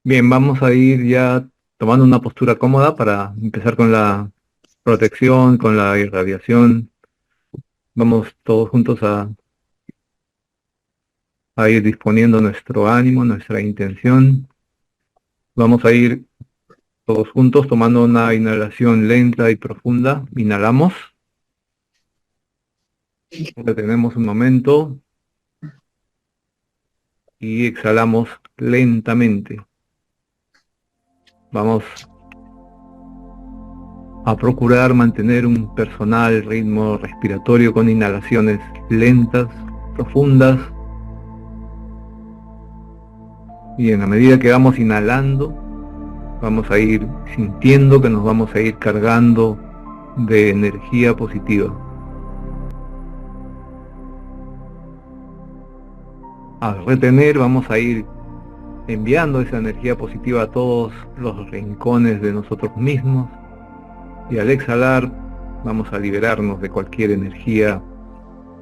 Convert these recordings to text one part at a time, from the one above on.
Bien, vamos a ir ya tomando una postura cómoda para empezar con la protección, con la irradiación. Vamos todos juntos a ir disponiendo nuestro ánimo, nuestra intención. Vamos a ir todos juntos tomando una inhalación lenta y profunda. Inhalamos, retenemos un momento y exhalamos lentamente. Vamos a procurar mantener un personal ritmo respiratorio con inhalaciones lentas, profundas. Y en la medida que vamos inhalando, vamos a ir sintiendo que nos vamos a ir cargando de energía positiva. Al retener, vamos a ir enviando esa energía positiva a todos los rincones de nosotros mismos. Y al exhalar, vamos a liberarnos de cualquier energía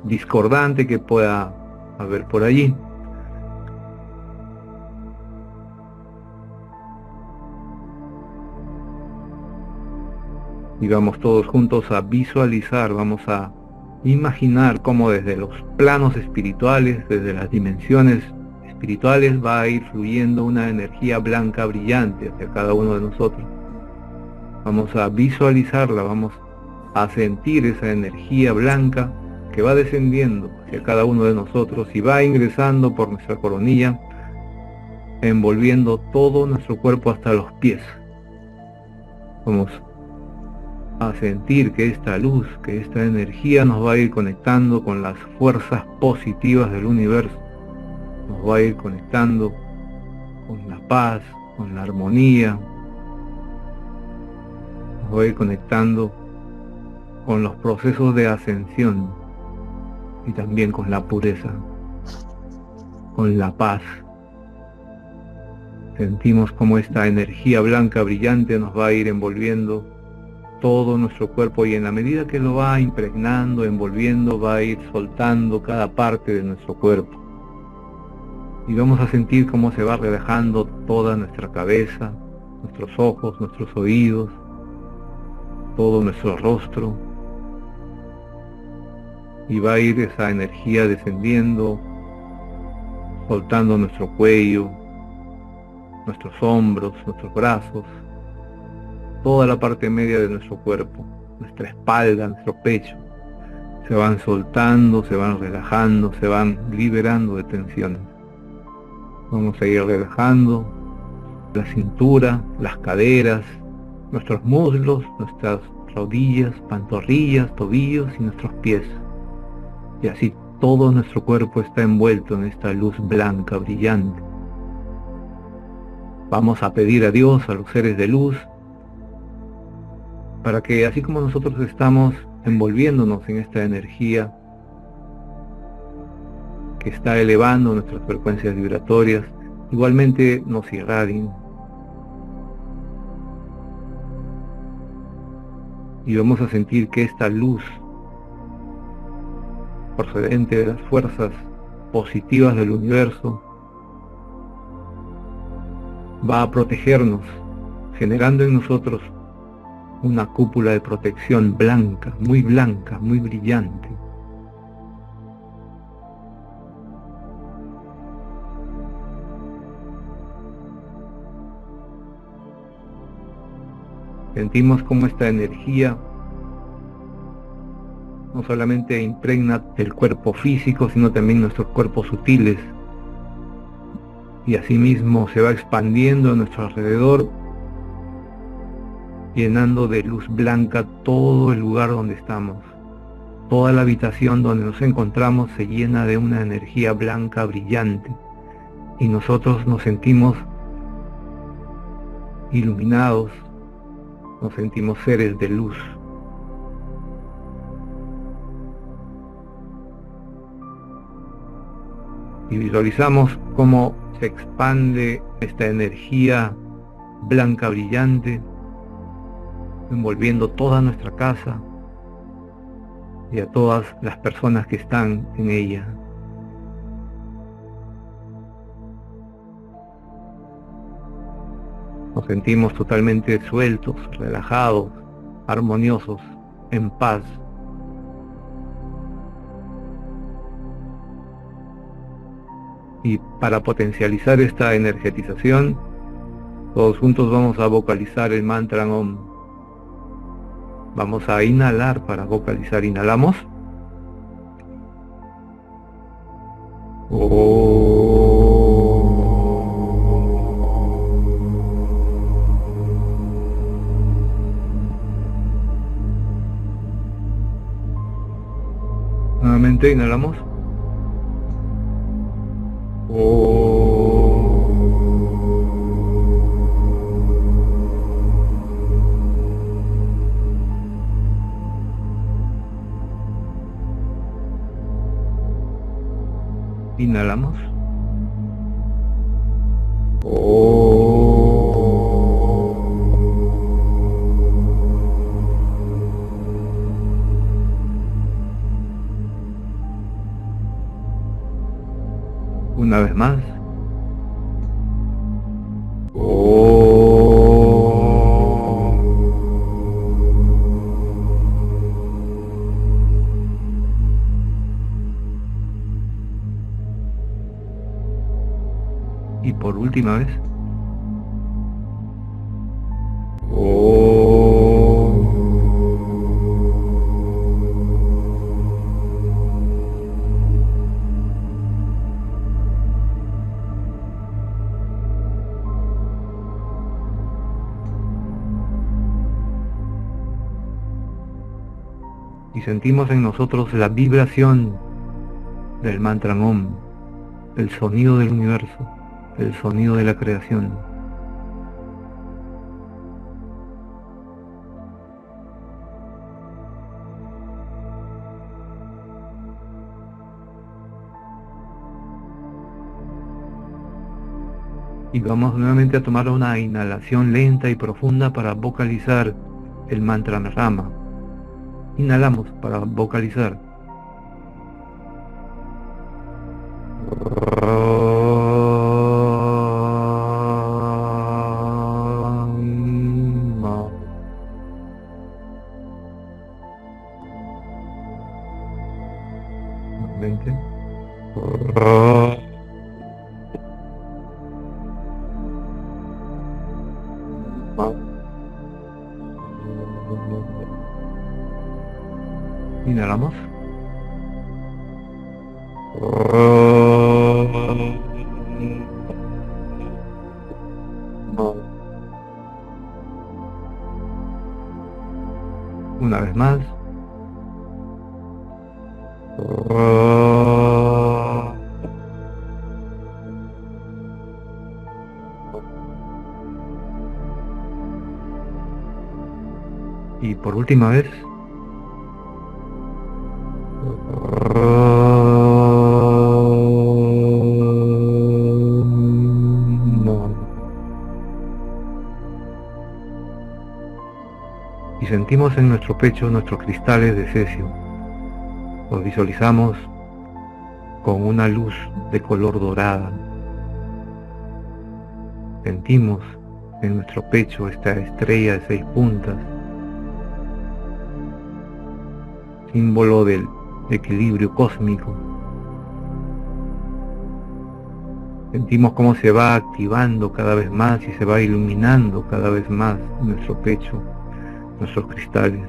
discordante que pueda haber por allí. Y vamos todos juntos a visualizar, vamos a imaginar cómo desde los planos espirituales, desde las dimensiones espirituales, va a ir fluyendo una energía blanca brillante hacia cada uno de nosotros. Vamos a visualizarla, vamos a sentir esa energía blanca que va descendiendo hacia cada uno de nosotros y va ingresando por nuestra coronilla, envolviendo todo nuestro cuerpo hasta los pies. Vamos a sentir que esta luz, que esta energía nos va a ir conectando con las fuerzas positivas del universo, nos va a ir conectando con la paz, con la armonía, nos va a ir conectando con los procesos de ascensión y también con la pureza, con la paz. Sentimos como esta energía blanca brillante nos va a ir envolviendo todo nuestro cuerpo y en la medida que lo va impregnando, envolviendo, va a ir soltando cada parte de nuestro cuerpo. Y vamos a sentir cómo se va relajando toda nuestra cabeza, nuestros ojos, nuestros oídos, todo nuestro rostro. Y va a ir esa energía descendiendo, soltando nuestro cuello, nuestros hombros, nuestros brazos, toda la parte media de nuestro cuerpo, nuestra espalda, nuestro pecho. Se van soltando, se van relajando, se van liberando de tensiones. Vamos a ir relajando la cintura, las caderas, nuestros muslos, nuestras rodillas, pantorrillas, tobillos y nuestros pies. Y así todo nuestro cuerpo está envuelto en esta luz blanca brillante. Vamos a pedir a Dios, a los seres de luz, para que así como nosotros estamos envolviéndonos en esta energía que está elevando nuestras frecuencias vibratorias, igualmente nos irradien. Y vamos a sentir que esta luz procedente de las fuerzas positivas del universo va a protegernos, generando en nosotros una cúpula de protección blanca, muy brillante. Sentimos como esta energía no solamente impregna el cuerpo físico, sino también nuestros cuerpos sutiles, y asimismo se va expandiendo a nuestro alrededor, llenando de luz blanca todo el lugar donde estamos. Toda la habitación donde nos encontramos se llena de una energía blanca brillante, y nosotros nos sentimos iluminados, nos sentimos seres de luz. Y visualizamos cómo se expande esta energía blanca brillante, envolviendo toda nuestra casa y a todas las personas que están en ella. Nos sentimos totalmente sueltos, relajados, armoniosos, en paz. Y para potencializar esta energetización, todos juntos vamos a vocalizar el mantra Om. Vamos a inhalar para vocalizar. Inhalamos. Nuevamente inhalamos. Inhalamos. Una vez más. Y por última vez. Y sentimos en nosotros la vibración del mantra Om, el sonido del universo, el sonido de la creación. Y vamos nuevamente a tomar una inhalación lenta y profunda para vocalizar el mantra Rama. Inhalamos para vocalizar. Nuevamente. Inhalamos. Una vez más. Y por última vez. Y sentimos en nuestro pecho nuestros cristales de cesio. Los visualizamos con una luz de color dorada. Sentimos en nuestro pecho esta estrella de 6 puntas, símbolo del equilibrio cósmico. Sentimos cómo se va activando cada vez más y se va iluminando cada vez más nuestro pecho, nuestros cristales.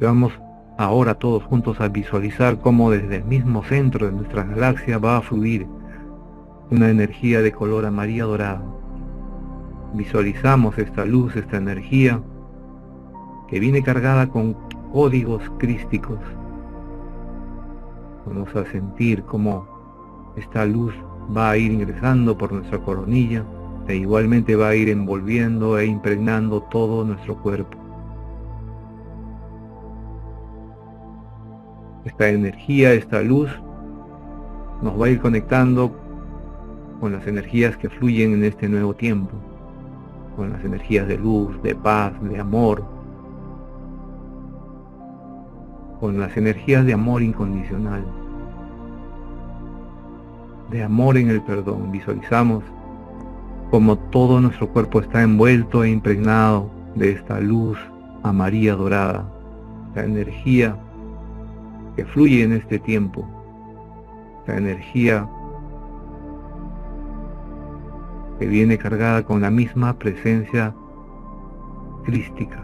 Vamos ahora todos juntos a visualizar cómo desde el mismo centro de nuestra galaxia va a fluir una energía de color amarillo dorado. Visualizamos esta luz, esta energía que viene cargada con códigos crísticos. Vamos a sentir cómo esta luz va a ir ingresando por nuestra coronilla e igualmente va a ir envolviendo e impregnando todo nuestro cuerpo. Esta energía, esta luz, nos va a ir conectando con las energías que fluyen en este nuevo tiempo, con las energías de luz, de paz, de amor, con las energías de amor incondicional, de amor en el perdón. Visualizamos como todo nuestro cuerpo está envuelto e impregnado de esta luz amarilla dorada, la energía que fluye en este tiempo, la energía que viene cargada con la misma presencia crística.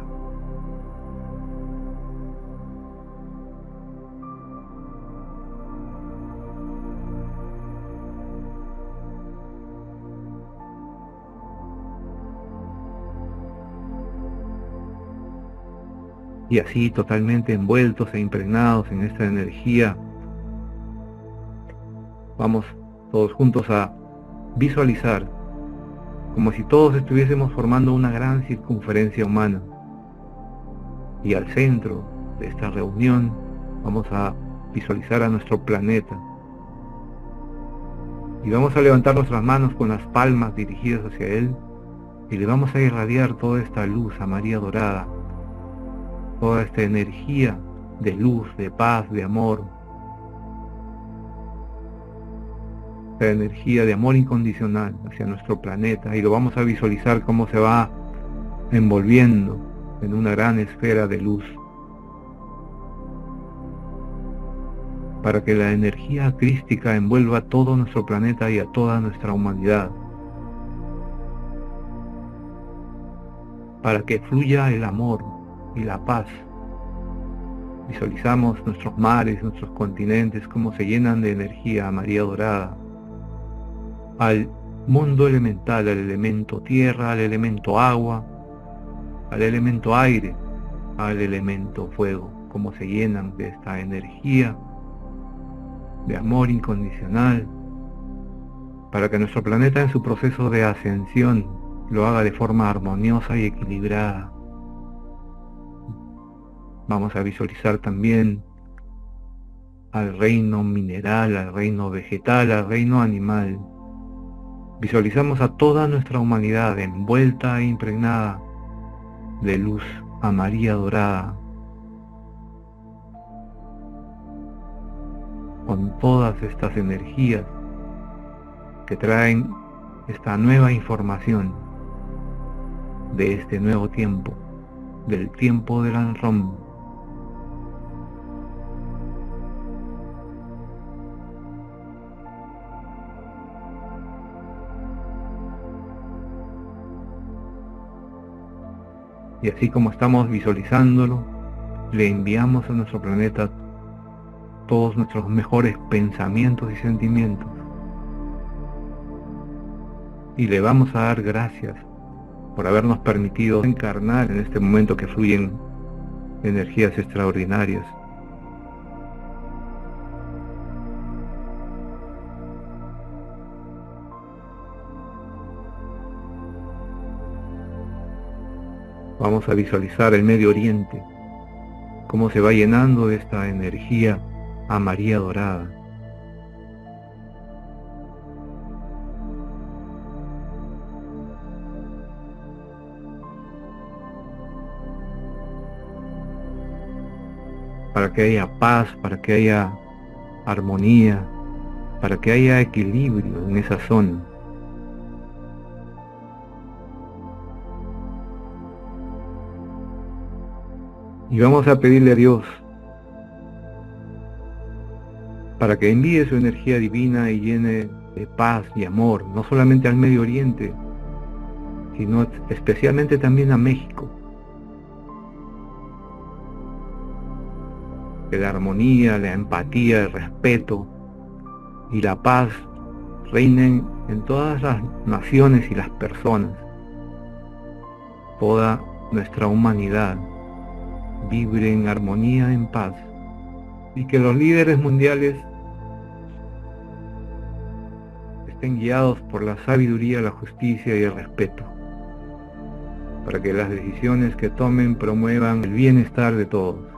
Y así, totalmente envueltos e impregnados en esta energía, vamos todos juntos a visualizar como si todos estuviésemos formando una gran circunferencia humana. Y al centro de esta reunión vamos a visualizar a nuestro planeta. Y vamos a levantar nuestras manos con las palmas dirigidas hacia él y le vamos a irradiar toda esta luz amarilla dorada, toda esta energía de luz, de paz, de amor, esta energía de amor incondicional hacia nuestro planeta, y lo vamos a visualizar cómo se va envolviendo en una gran esfera de luz, para que la energía crística envuelva a todo nuestro planeta y a toda nuestra humanidad, para que fluya el amor y la paz. Visualizamos nuestros mares, nuestros continentes, cómo se llenan de energía amarilla dorada, al mundo elemental, al elemento tierra, al elemento agua, al elemento aire, al elemento fuego, cómo se llenan de esta energía de amor incondicional, para que nuestro planeta en su proceso de ascensión lo haga de forma armoniosa y equilibrada. Vamos a visualizar también al reino mineral, al reino vegetal, al reino animal. Visualizamos a toda nuestra humanidad envuelta e impregnada de luz amarilla dorada, con todas estas energías que traen esta nueva información de este nuevo tiempo, del tiempo del Anrom. Y así como estamos visualizándolo, le enviamos a nuestro planeta todos nuestros mejores pensamientos y sentimientos. Y le vamos a dar gracias por habernos permitido encarnar en este momento que fluyen energías extraordinarias. Vamos a visualizar el Medio Oriente, cómo se va llenando de esta energía amarilla dorada. Para que haya paz, para que haya armonía, para que haya equilibrio en esa zona. Y vamos a pedirle a Dios para que envíe su energía divina y llene de paz y amor, no solamente al Medio Oriente, sino especialmente también a México. Que la armonía, la empatía, el respeto y la paz reinen en todas las naciones y las personas. Toda nuestra humanidad vibre en armonía, en paz, y que los líderes mundiales estén guiados por la sabiduría, la justicia y el respeto, para que las decisiones que tomen promuevan el bienestar de todos.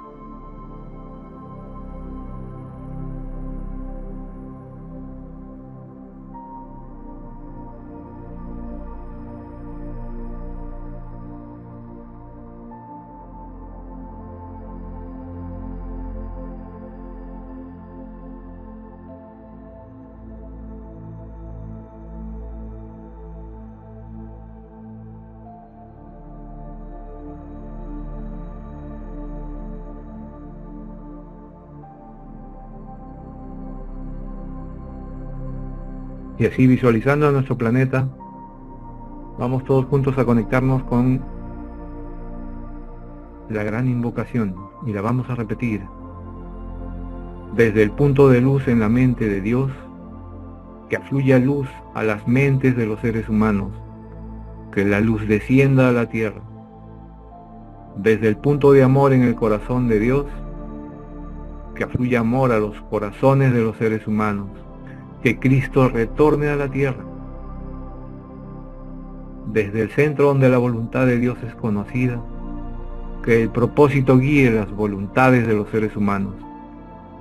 Y así, visualizando a nuestro planeta, vamos todos juntos a conectarnos con la gran invocación y la vamos a repetir. Desde el punto de luz en la mente de Dios, que afluya luz a las mentes de los seres humanos, que la luz descienda a la tierra. Desde el punto de amor en el corazón de Dios, que afluya amor a los corazones de los seres humanos, que Cristo retorne a la tierra. Desde el centro donde la voluntad de Dios es conocida, que el propósito guíe las voluntades de los seres humanos,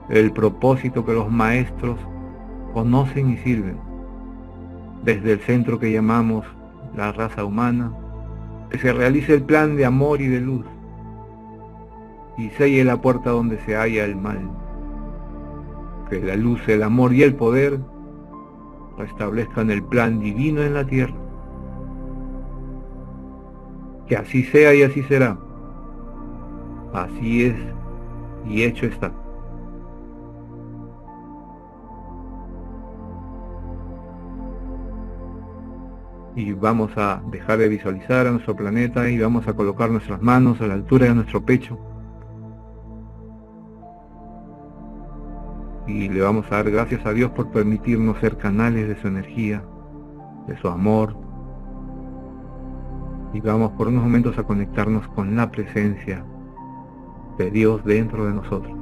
el propósito que los maestros conocen y sirven. Desde el centro que llamamos la raza humana, que se realice el plan de amor y de luz, y selle la puerta donde se halla el mal. Que la luz, el amor y el poder restablezcan el plan divino en la tierra. Que así sea y así será. Así es y hecho está. Y vamos a dejar de visualizar a nuestro planeta y vamos a colocar nuestras manos a la altura de nuestro pecho. Y le vamos a dar gracias a Dios por permitirnos ser canales de su energía, de su amor. Y vamos por unos momentos a conectarnos con la presencia de Dios dentro de nosotros.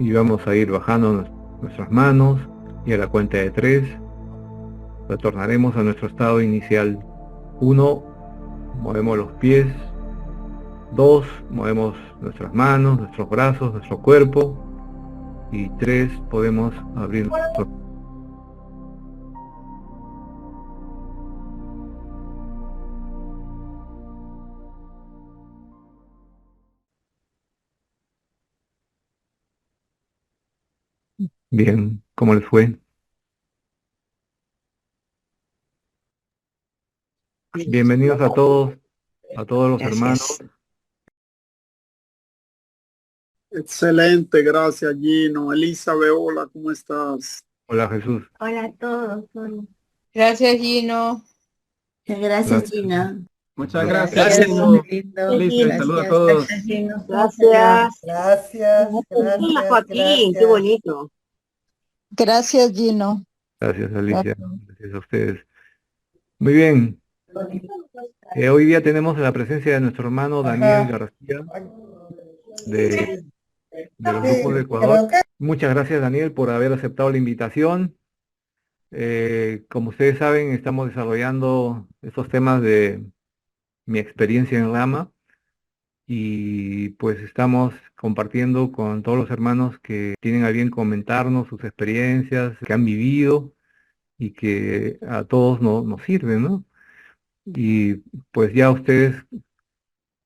Y vamos a ir bajando nuestras manos y a la cuenta de 3 retornaremos a nuestro estado inicial. 1, movemos los pies. 2, movemos nuestras manos, nuestros brazos, nuestro cuerpo. Y 3, podemos abrir nuestros... Bien, ¿cómo les fue? Bienvenidos a todos los hermanos. Excelente, gracias Gino. Elizabeth, hola, ¿cómo estás? Hola Jesús. Hola a todos. Gracias, Gino. Gracias, Gina. Muchas Gracias, gracias, Gino. lindo. Elizabeth, saludos a Gracias, todos. gracias, Gino. Gracias. Gracias, Hola, Joaquín, gracias. qué bonito. Gracias, Gino. Gracias Alicia, gracias a ustedes. Muy bien. Hoy día tenemos la presencia de nuestro hermano Daniel García de los grupos de Ecuador. Muchas gracias Daniel por haber aceptado la invitación. Como ustedes saben, estamos desarrollando estos temas de mi experiencia en Rama y pues estamos compartiendo con todos los hermanos que tienen a bien comentarnos sus experiencias, que han vivido y que a todos nos sirven, ¿no? Y pues ya ustedes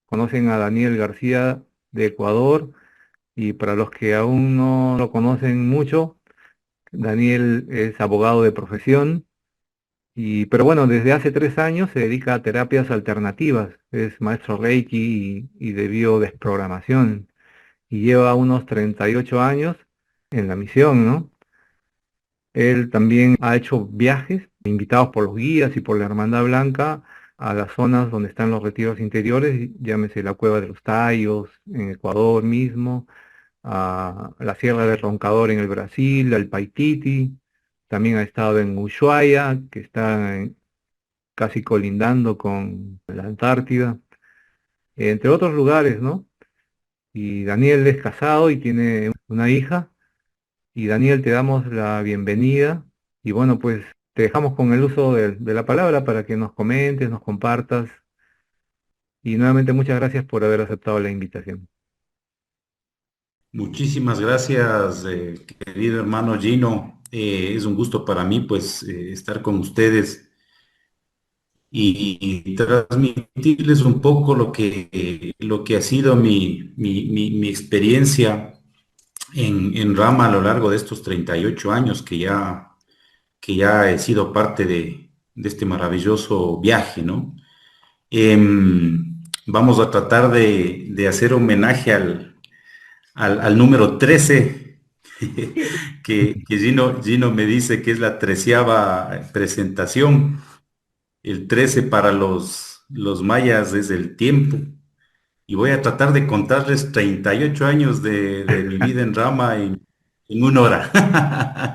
conocen a Daniel García de Ecuador y para los que aún no lo conocen mucho, Daniel es abogado de profesión, pero bueno, desde hace 3 años se dedica a terapias alternativas, es maestro Reiki y de biodesprogramación, y lleva unos 38 años en la misión, ¿no? Él también ha hecho viajes, invitados por los guías y por la Hermandad Blanca, a las zonas donde están los retiros interiores, llámese la Cueva de los Tayos, en Ecuador mismo, a la Sierra de Roncador en el Brasil, al Paititi, también ha estado en Ushuaia, que está casi colindando con la Antártida, entre otros lugares, ¿no? Y Daniel es casado y tiene una hija, y Daniel, te damos la bienvenida, y bueno, pues te dejamos con el uso de la palabra para que nos comentes, nos compartas. Y nuevamente muchas gracias por haber aceptado la invitación. Muchísimas gracias, querido hermano Gino. Es un gusto para mí, pues, estar con ustedes y transmitirles un poco lo que ha sido mi experiencia en Rama a lo largo de estos 38 años que ya he sido parte de este maravilloso viaje, ¿no? Vamos a tratar de hacer homenaje al número 13, que Gino me dice que es la 13ª presentación. El 13 para los mayas es el tiempo. Y voy a tratar de contarles 38 años de mi vida en Rama en 1 hora.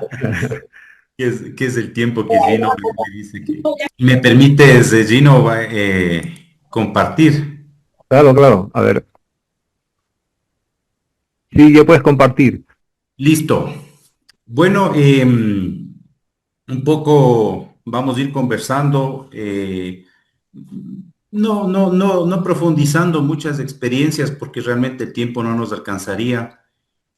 Que es el tiempo que Gino me dice que... ¿Me permites, Gino, compartir? Claro, claro. A ver. Sí, ya puedes compartir. Listo. Bueno, un poco vamos a ir conversando, no profundizando muchas experiencias porque realmente el tiempo no nos alcanzaría,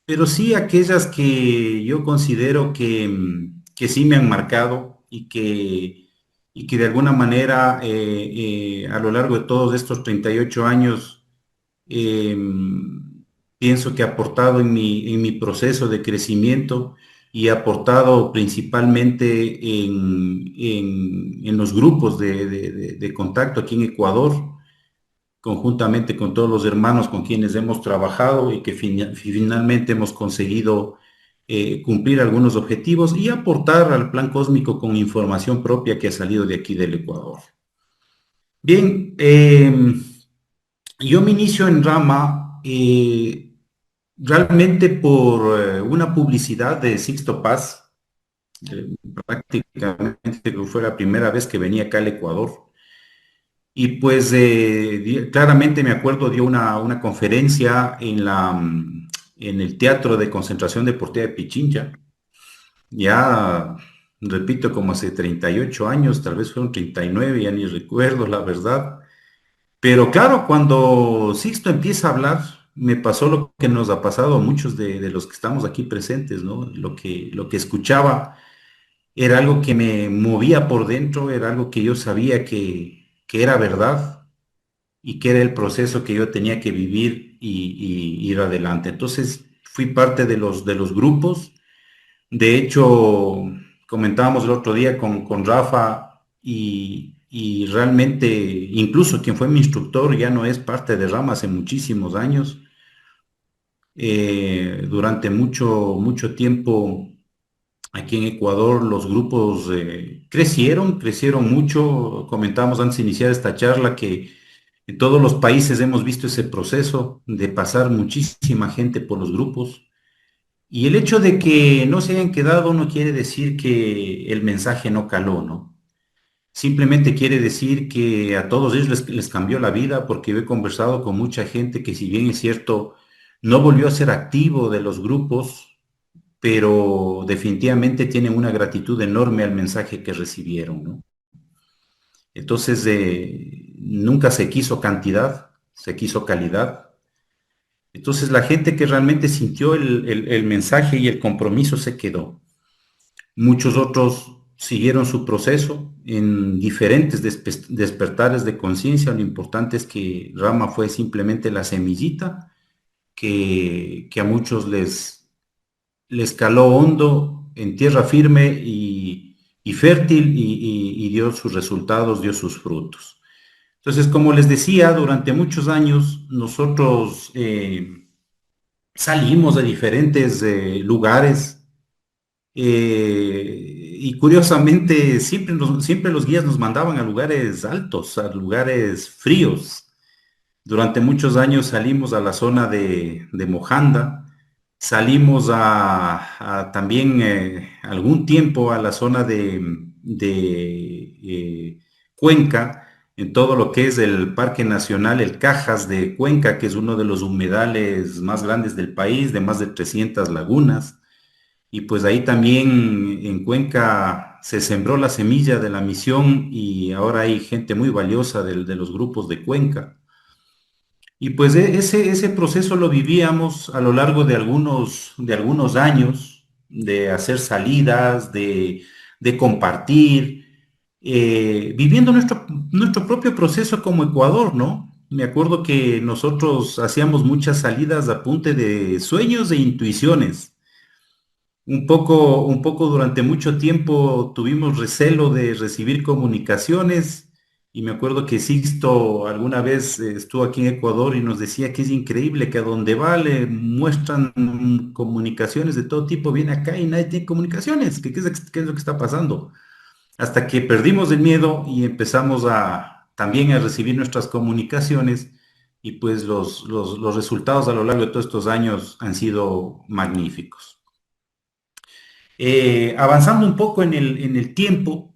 pero sí aquellas que yo considero que sí me han marcado y que de alguna manera a lo largo de todos estos 38 años pienso que ha aportado en mi proceso de crecimiento y ha aportado principalmente en los grupos de contacto aquí en Ecuador, conjuntamente con todos los hermanos con quienes hemos trabajado y que finalmente hemos conseguido cumplir algunos objetivos y aportar al plan cósmico con información propia que ha salido de aquí del Ecuador. Bien, yo me inicio en Rama realmente por una publicidad de Sixto Paz, prácticamente que fue la primera vez que venía acá al Ecuador. Y pues claramente me acuerdo dio una conferencia en el Teatro de Concentración Deportiva de Pichincha. Ya, repito, como hace 38 años, tal vez fueron 39, ya ni recuerdo la verdad. Pero claro, cuando Sixto empieza a hablar, me pasó lo que nos ha pasado a muchos de los que estamos aquí presentes, ¿no? Lo que escuchaba era algo que me movía por dentro, era algo que yo sabía que era verdad y que era el proceso que yo tenía que vivir y ir adelante. Entonces fui parte de los grupos. De hecho, comentábamos el otro día con Rafa y realmente, incluso quien fue mi instructor ya no es parte de Rama hace muchísimos años. Durante mucho tiempo aquí en Ecuador los grupos crecieron mucho. Comentábamos antes de iniciar esta charla que en todos los países hemos visto ese proceso de pasar muchísima gente por los grupos. Y el hecho de que no se hayan quedado no quiere decir que el mensaje no caló, ¿no? Simplemente quiere decir que a todos ellos les cambió la vida, porque yo he conversado con mucha gente que, si bien es cierto, no volvió a ser activo de los grupos, pero definitivamente tienen una gratitud enorme al mensaje que recibieron, ¿no? Entonces, nunca se quiso cantidad, se quiso calidad. Entonces, la gente que realmente sintió el mensaje y el compromiso se quedó. Muchos otros siguieron su proceso en diferentes despertares de conciencia. Lo importante es que Rama fue simplemente la semillita que a muchos les caló hondo en tierra firme y fértil y dio sus resultados, dio sus frutos. Entonces, como les decía, durante muchos años nosotros salimos de diferentes lugares y curiosamente siempre los guías nos mandaban a lugares altos, a lugares fríos. Durante muchos años salimos a la zona de Mojanda, salimos también algún tiempo a la zona de Cuenca, en todo lo que es el Parque Nacional El Cajas de Cuenca, que es uno de los humedales más grandes del país, de más de 300 lagunas. Y pues ahí también en Cuenca se sembró la semilla de la misión y ahora hay gente muy valiosa de los grupos de Cuenca. Y pues ese proceso lo vivíamos a lo largo de algunos años, de hacer salidas, de compartir, viviendo nuestro propio proceso como Ecuador, ¿no? Me acuerdo que nosotros hacíamos muchas salidas a punta de sueños e intuiciones. Un poco durante mucho tiempo tuvimos recelo de recibir comunicaciones y me acuerdo que Sixto alguna vez estuvo aquí en Ecuador y nos decía que es increíble que a donde va le muestran comunicaciones de todo tipo, viene acá y nadie tiene comunicaciones, qué es lo que está pasando. Hasta que perdimos el miedo y empezamos también a recibir nuestras comunicaciones y pues los resultados a lo largo de todos estos años han sido magníficos. Avanzando un poco en el tiempo,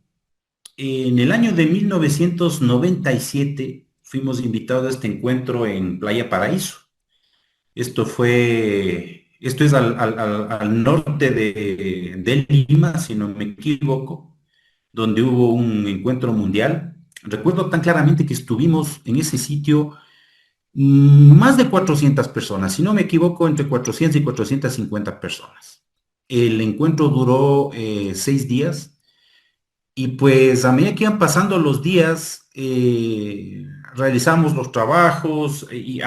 en el año de 1997 fuimos invitados a este encuentro en Playa Paraíso. Esto es al norte de Lima, si no me equivoco, donde hubo un encuentro mundial. Recuerdo tan claramente que estuvimos en ese sitio más de 400 personas, si no me equivoco, entre 400 y 450 personas. El encuentro duró 6 días y pues a medida que iban pasando los días, realizamos los trabajos y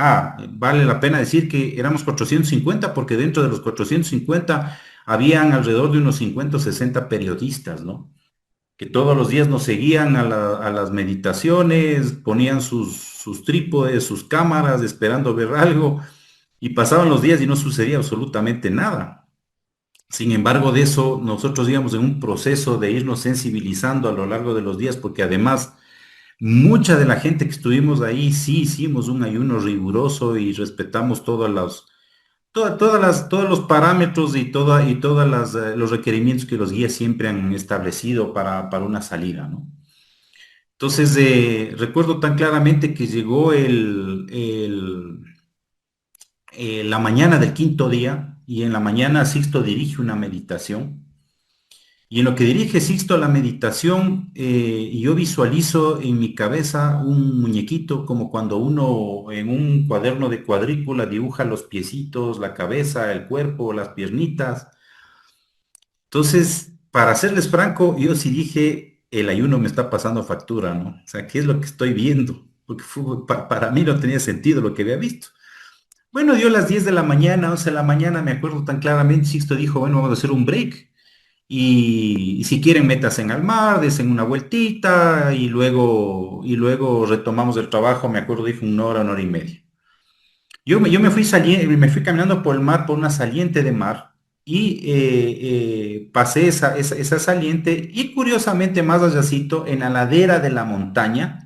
vale la pena decir que éramos 450 porque dentro de los 450 habían alrededor de unos 50 o 60 periodistas, ¿no? Que todos los días nos seguían a las meditaciones, ponían sus trípodes, sus cámaras, esperando ver algo, y pasaban los días y no sucedía absolutamente nada. Sin embargo, de eso nosotros íbamos en un proceso de irnos sensibilizando a lo largo de los días, porque además mucha de la gente que estuvimos ahí sí hicimos un ayuno riguroso y respetamos todos los parámetros y todos los requerimientos que los guías siempre han establecido para una salida, ¿no? Entonces, recuerdo tan claramente que llegó la mañana del quinto día y en la mañana Sixto dirige una meditación. Y en lo que dirige Sixto la meditación, yo visualizo en mi cabeza un muñequito, como cuando uno en un cuaderno de cuadrícula dibuja los piecitos, la cabeza, el cuerpo, las piernitas. Entonces, para serles franco, yo sí dije, el ayuno me está pasando factura, ¿no? O sea, ¿qué es lo que estoy viendo? Porque para mí no tenía sentido lo que había visto. Bueno, dio las 10 de la mañana, 11 de la mañana, me acuerdo tan claramente, Sixto dijo, bueno, vamos a hacer un break. Y si quieren métanse al mar, desen una vueltita y luego retomamos el trabajo, me acuerdo, dijo 1 hora y media. Yo me fui caminando por el mar, por una saliente de mar, y pasé esa saliente, y curiosamente más allácito, en la ladera de la montaña,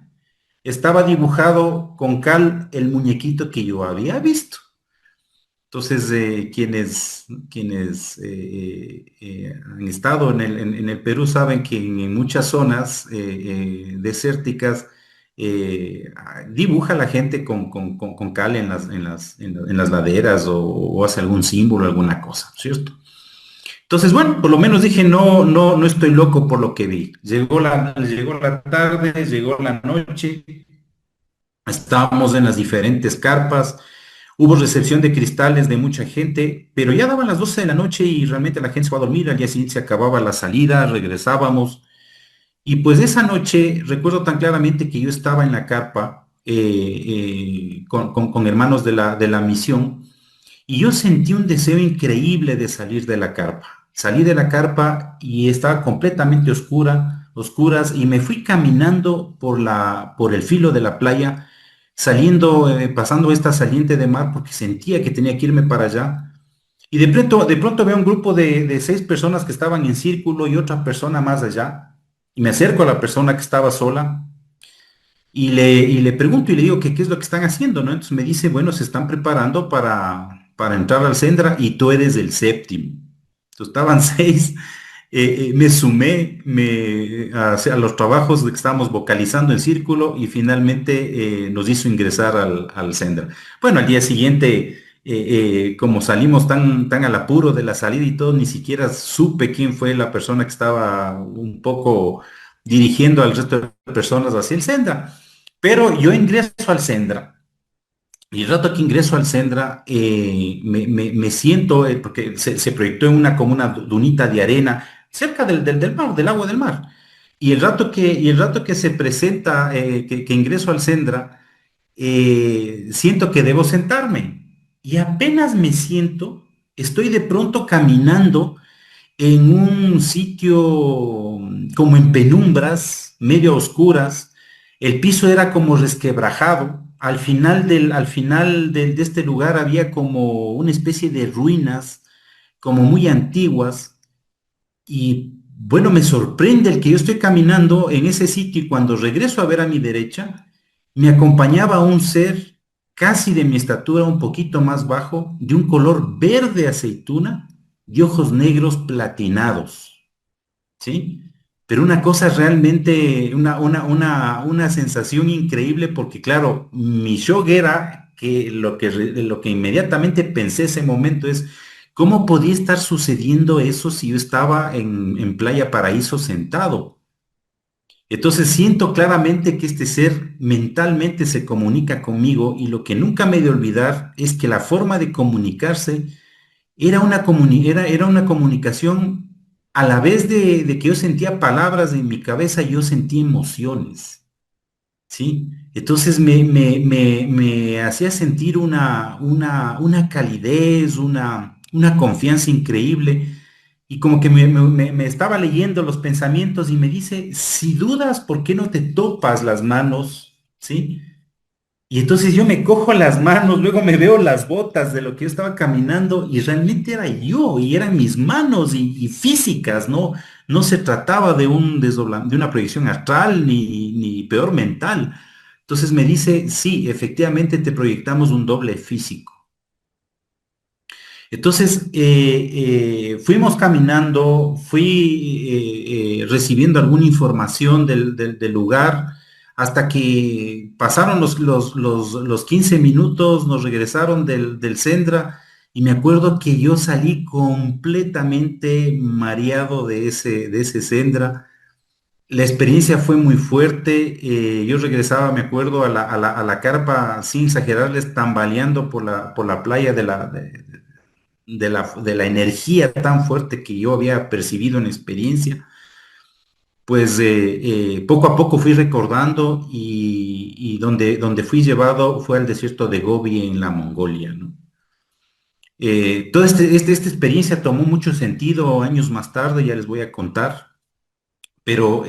estaba dibujado con cal el muñequito que yo había visto. Entonces, quienes han estado en el Perú saben que en muchas zonas desérticas dibuja la gente con cal en las laderas o hace algún símbolo, alguna cosa, ¿cierto? Entonces, bueno, por lo menos dije, no estoy loco por lo que vi. Llegó la tarde, llegó la noche, estábamos en las diferentes carpas. Hubo recepción de cristales de mucha gente, pero ya daban las 12 de la noche y realmente la gente se fue a dormir. Al día siguiente se acababa la salida, regresábamos. Y pues esa noche recuerdo tan claramente que yo estaba en la carpa con hermanos de la misión y yo sentí un deseo increíble de salir de la carpa. Salí de la carpa y estaba completamente oscuras y me fui caminando por el filo de la playa, pasando esta saliente de mar porque sentía que tenía que irme para allá. Y de pronto veo un grupo de 6 personas que estaban en círculo y otra persona más allá. Y me acerco a la persona que estaba sola y le pregunto y le digo que qué es lo que están haciendo, ¿no? Entonces me dice, bueno, se están preparando para entrar al Sendra y tú eres el séptimo. Entonces estaban 6. Me sumé a los trabajos que estábamos vocalizando en círculo y finalmente nos hizo ingresar al Sendra. Bueno, al día siguiente como salimos tan al apuro de la salida y todo, ni siquiera supe quién fue la persona que estaba un poco dirigiendo al resto de personas hacia el Sendra. Pero yo ingreso al Sendra. Y el rato que ingreso al Sendra, me siento, porque se proyectó en como una dunita de arena, cerca del mar, del agua del mar. Y el rato que se presenta, que ingreso al Sendra, siento que debo sentarme. Y apenas me siento, estoy de pronto caminando en un sitio como en penumbras, medio oscuras. El piso era como resquebrajado. Al final de este lugar había como una especie de ruinas, como muy antiguas. Y bueno, me sorprende el que yo estoy caminando en ese sitio y cuando regreso a ver a mi derecha, me acompañaba un ser casi de mi estatura, un poquito más bajo, de un color verde aceituna y ojos negros platinados, ¿sí? Pero una cosa realmente, una sensación increíble porque claro, mi shock era que lo que inmediatamente pensé ese momento es, ¿cómo podía estar sucediendo eso si yo estaba en Playa Paraíso sentado? Entonces siento claramente que este ser mentalmente se comunica conmigo y lo que nunca me he de olvidar es que la forma de comunicarse era una comunicación a la vez de que yo sentía palabras en mi cabeza, yo sentía emociones, ¿sí? Entonces me hacía sentir una calidez, una confianza increíble. Y como que me estaba leyendo los pensamientos y me dice, si dudas, ¿por qué no te topas las manos? ¿Sí? Y entonces yo me cojo las manos, luego me veo las botas de lo que yo estaba caminando y realmente era yo y eran mis manos y físicas, ¿no? No se trataba de una proyección astral ni peor mental. Entonces me dice, sí, efectivamente te proyectamos un doble físico. Entonces, fuimos caminando, fui recibiendo alguna información del lugar, hasta que pasaron los 15 minutos, nos regresaron del Sendra, y me acuerdo que yo salí completamente mareado de ese Sendra. La experiencia fue muy fuerte, yo regresaba, me acuerdo, a la carpa, sin exagerarles, tambaleando por la playa de la energía tan fuerte que yo había percibido en experiencia, pues poco a poco fui recordando y donde fui llevado fue al desierto de Gobi en la Mongolia, ¿no? Toda esta experiencia tomó mucho sentido años más tarde, ya les voy a contar, pero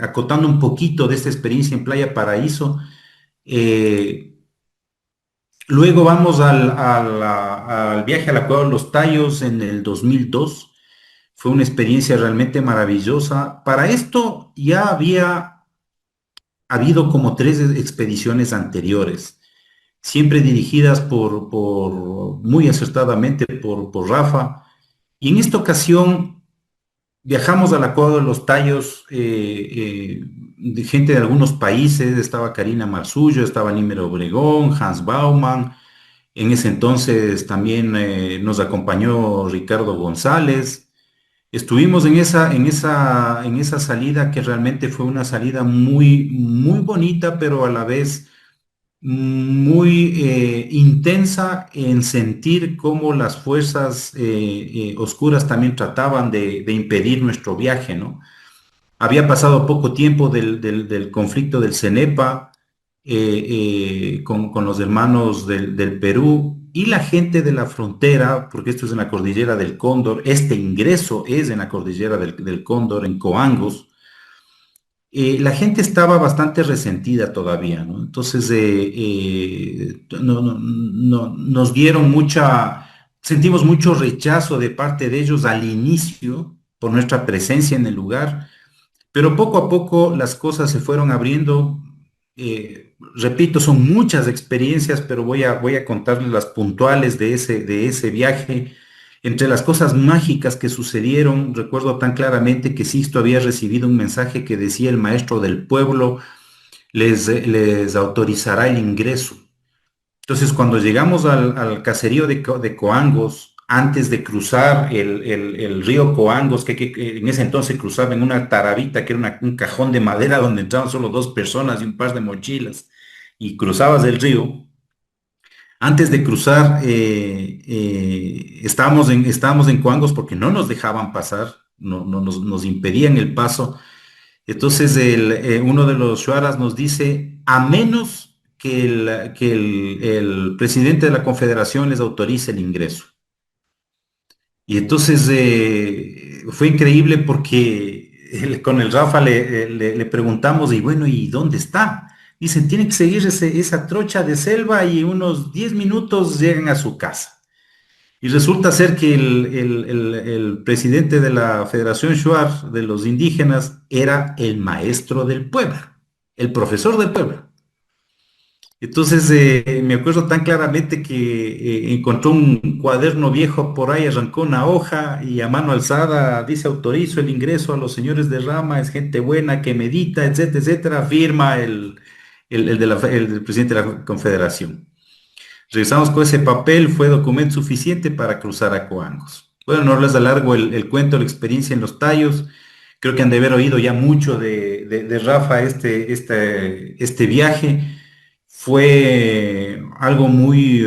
acotando un poquito de esta experiencia en Playa Paraíso, luego vamos al viaje a la Cueva de los Tallos en el 2002. Fue una experiencia realmente maravillosa. Para esto ya había habido como 3 expediciones anteriores, siempre dirigidas muy acertadamente por Rafa. Y en esta ocasión viajamos a la Cueva de los Tallos, de gente de algunos países. Estaba Karina Marzullo, estaba Nímero Obregón, Hans Baumann. En ese entonces también nos acompañó Ricardo González. Estuvimos en esa salida que realmente fue una salida muy, muy bonita, pero a la vez muy intensa en sentir cómo las fuerzas oscuras también trataban de impedir nuestro viaje, ¿no? Había pasado poco tiempo del conflicto del Cenepa, con los hermanos del Perú y la gente de la frontera, porque esto es en la cordillera del Cóndor. Este ingreso es en la cordillera del Cóndor, en Coangos. La gente estaba bastante resentida todavía, ¿no? Entonces nos dieron sentimos mucho rechazo de parte de ellos al inicio por nuestra presencia en el lugar. Pero poco a poco las cosas se fueron abriendo. Repito, son muchas experiencias, pero voy a contarles las puntuales de ese viaje. Entre las cosas mágicas que sucedieron, recuerdo tan claramente que Sixto había recibido un mensaje que decía: el maestro del pueblo les autorizará el ingreso. Entonces, cuando llegamos al caserío de Coangos, antes de cruzar el río Coangos, que en ese entonces cruzaba en una tarabita, que era un cajón de madera donde entraban solo dos personas y un par de mochilas, y cruzabas el río, antes de cruzar, estábamos en Coangos porque no nos dejaban pasar, nos impedían el paso. Entonces uno de los shuaras nos dice, a menos que el presidente de la confederación les autorice el ingreso. Y entonces fue increíble porque con el Rafa le preguntamos, y bueno, ¿y dónde está? Dicen, tienen que seguir esa trocha de selva y unos 10 minutos llegan a su casa. Y resulta ser que el presidente de la Federación Shuar de los indígenas era el maestro del pueblo, el profesor del pueblo. Entonces me acuerdo tan claramente que encontró un cuaderno viejo por ahí, arrancó una hoja y a mano alzada dice: autorizo el ingreso a los señores de Rama, es gente buena que medita, etcétera, etcétera, firma el presidente de la Confederación. Revisamos con ese papel, fue documento suficiente para cruzar a Coangos. Bueno, no les alargo el cuento, la experiencia en los tallos. Creo que han de haber oído ya mucho de Rafa este viaje. Fue algo muy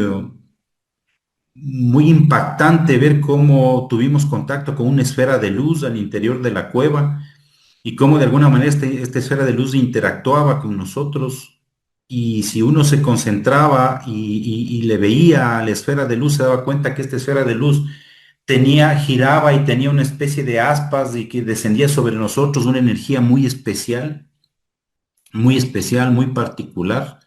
impactante ver cómo tuvimos contacto con una esfera de luz al interior de la cueva y cómo de alguna manera esta esfera de luz interactuaba con nosotros. Y si uno se concentraba y le veía a la esfera de luz, se daba cuenta que esta esfera de luz giraba y tenía una especie de aspas y que descendía sobre nosotros una energía muy especial, muy particular,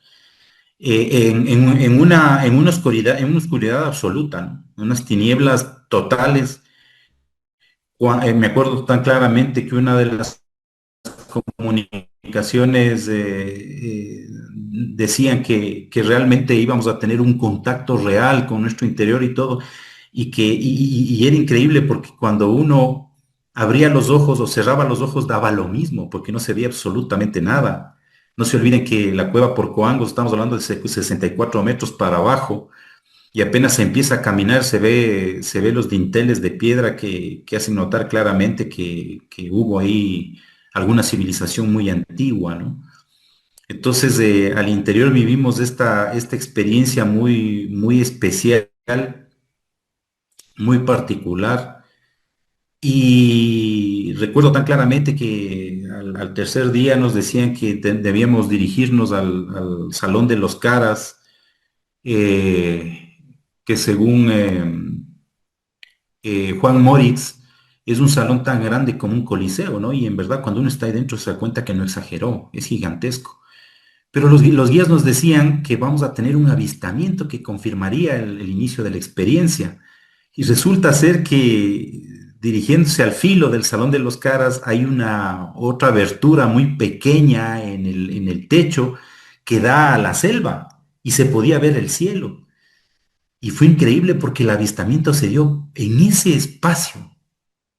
en una oscuridad absoluta, ¿no? En unas tinieblas totales. Me acuerdo tan claramente que una de las comunicaciones decían que realmente íbamos a tener un contacto real con nuestro interior y todo, y era increíble porque cuando uno abría los ojos o cerraba los ojos daba lo mismo, porque no se veía absolutamente nada. No se olviden que la cueva por Coangos, estamos hablando de 64 metros para abajo, y apenas se empieza a caminar se ve los dinteles de piedra que hacen notar claramente que hubo ahí alguna civilización muy antigua, ¿no? Entonces, al interior vivimos esta experiencia muy especial, muy particular, y recuerdo tan claramente que al tercer día nos decían que debíamos dirigirnos al Salón de los Caras, que según Juan Moritz, es un salón tan grande como un coliseo, ¿no? Y en verdad cuando uno está ahí dentro se da cuenta que no exageró, es gigantesco. Pero los guías nos decían que vamos a tener un avistamiento que confirmaría el inicio de la experiencia. Y resulta ser que dirigiéndose al filo del Salón de los Caras hay una otra abertura muy pequeña en el techo que da a la selva y se podía ver el cielo. Y fue increíble porque el avistamiento se dio en ese espacio.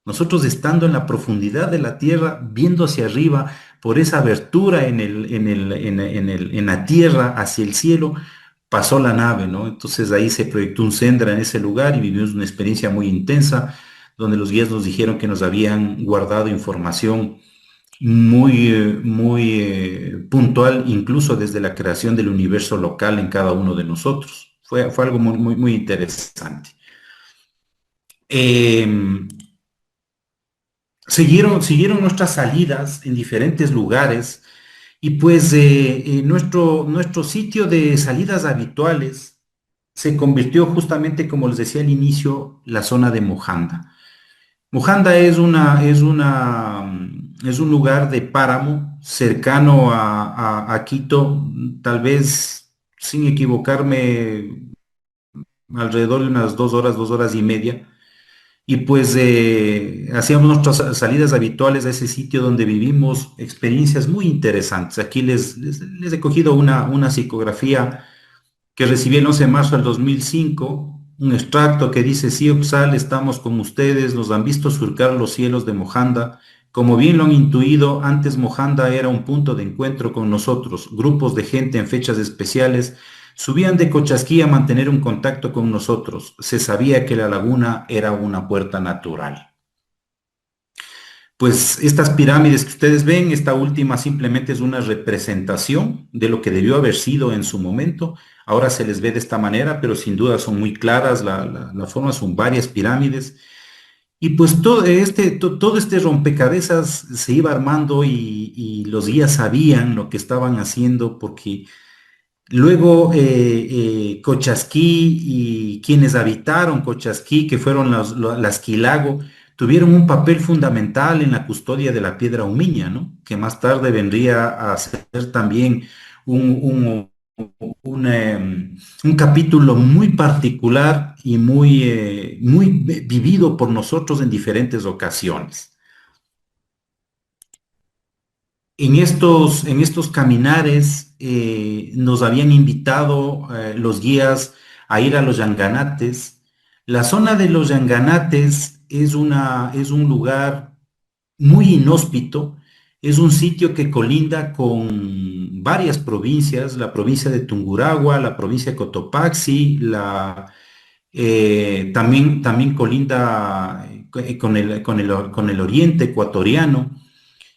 Nosotros estando en la profundidad de la tierra, viendo hacia arriba por esa abertura en la tierra hacia el cielo, pasó la nave, ¿no? Entonces ahí se proyectó un Sendra en ese lugar y vivimos una experiencia muy intensa, donde los guías nos dijeron que nos habían guardado información muy puntual, incluso desde la creación del universo local en cada uno de nosotros. Fue algo muy interesante. Siguieron nuestras salidas en diferentes lugares y pues nuestro sitio de salidas habituales se convirtió justamente, como les decía al inicio, la zona de Mojanda. Mojanda es un lugar de páramo cercano a Quito, tal vez, sin equivocarme, alrededor de unas 2 horas y media. Y pues hacíamos nuestras salidas habituales a ese sitio donde vivimos experiencias muy interesantes. Aquí les he cogido una psicografía que recibí el 11 de marzo del 2005, un extracto que dice: sí, Oxal, estamos con ustedes, nos han visto surcar los cielos de Mojanda. Como bien lo han intuido, antes Mojanda era un punto de encuentro con nosotros, grupos de gente en fechas especiales Subían de Cochasquí a mantener un contacto con nosotros. Se sabía que la laguna era una puerta natural. Pues estas pirámides que ustedes ven, esta última simplemente es una representación de lo que debió haber sido en su momento. Ahora se les ve de esta manera, pero sin duda son muy claras, la forma son varias pirámides. Y pues todo este rompecabezas se iba armando y los guías sabían lo que estaban haciendo porque luego Cochasquí y quienes habitaron Cochasquí, que fueron las Quilago, tuvieron un papel fundamental en la custodia de la piedra humiña, ¿no? Que más tarde vendría a ser también un, un capítulo muy particular y muy vivido por nosotros en diferentes ocasiones. En estos caminares nos habían invitado los guías a ir a los Yanganates. La zona de los Yanganates es un lugar muy inhóspito, es un sitio que colinda con varias provincias, la provincia de Tungurahua, la provincia de Cotopaxi, también colinda con el oriente ecuatoriano.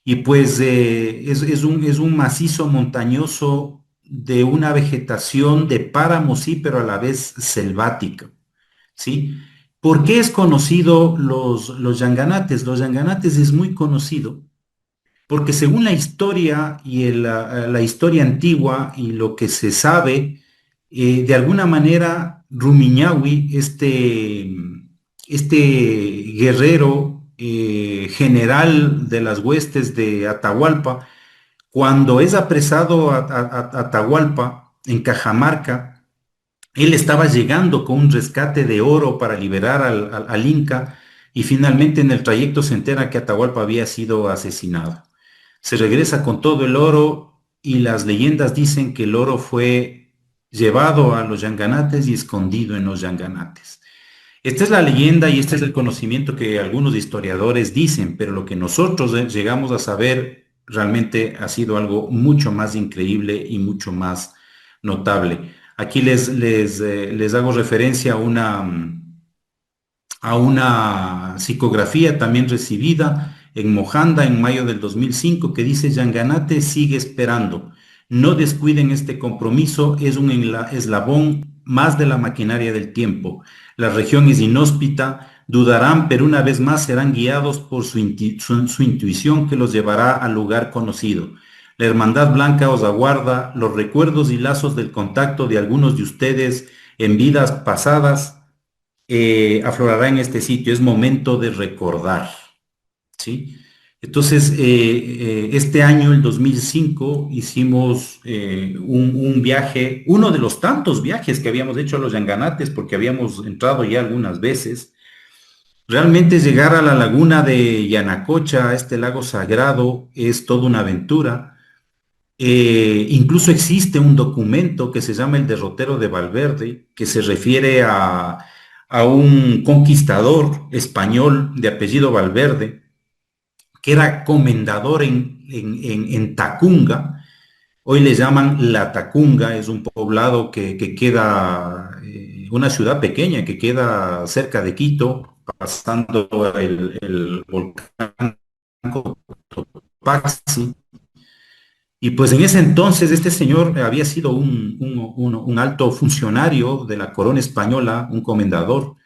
Y pues es un macizo montañoso de una vegetación de páramo, sí, pero a la vez selvática, ¿sí? ¿Por qué es conocido los Yanganates? Los Yanganates es muy conocido porque según la historia y la historia antigua y lo que se sabe, de alguna manera Rumiñahui, este guerrero general de las huestes de Atahualpa, cuando es apresado a Atahualpa en Cajamarca, él estaba llegando con un rescate de oro para liberar al Inca y finalmente en el trayecto se entera que Atahualpa había sido asesinado. Se regresa con todo el oro y las leyendas dicen que el oro fue llevado a los Yanganates y escondido en los Yanganates. Esta es la leyenda y este es el conocimiento que algunos historiadores dicen, pero lo que nosotros llegamos a saber realmente ha sido algo mucho más increíble y mucho más notable. Aquí les hago referencia a una psicografía también recibida en Mojanda en mayo del 2005 que dice: Yanganate sigue esperando. No descuiden este compromiso, es un eslabón más de la maquinaria del tiempo. La región es inhóspita, dudarán, pero una vez más serán guiados por su intuición que los llevará al lugar conocido. La Hermandad Blanca os aguarda, los recuerdos y lazos del contacto de algunos de ustedes en vidas pasadas aflorará en este sitio. Es momento de recordar, ¿sí? Entonces, este año, el 2005, hicimos un viaje, uno de los tantos viajes que habíamos hecho a los Yanganates, porque habíamos entrado ya algunas veces. Realmente llegar a la laguna de Yanacocha, a este lago sagrado, es toda una aventura. Incluso existe un documento que se llama el Derrotero de Valverde, que se refiere a un conquistador español de apellido Valverde, que era comendador en Tacunga. Hoy le llaman La Tacunga, es un poblado que queda, una ciudad pequeña que queda cerca de Quito, pasando el volcán Cotopaxi. Y pues en ese entonces este señor había sido un alto funcionario de la corona española, un comendador,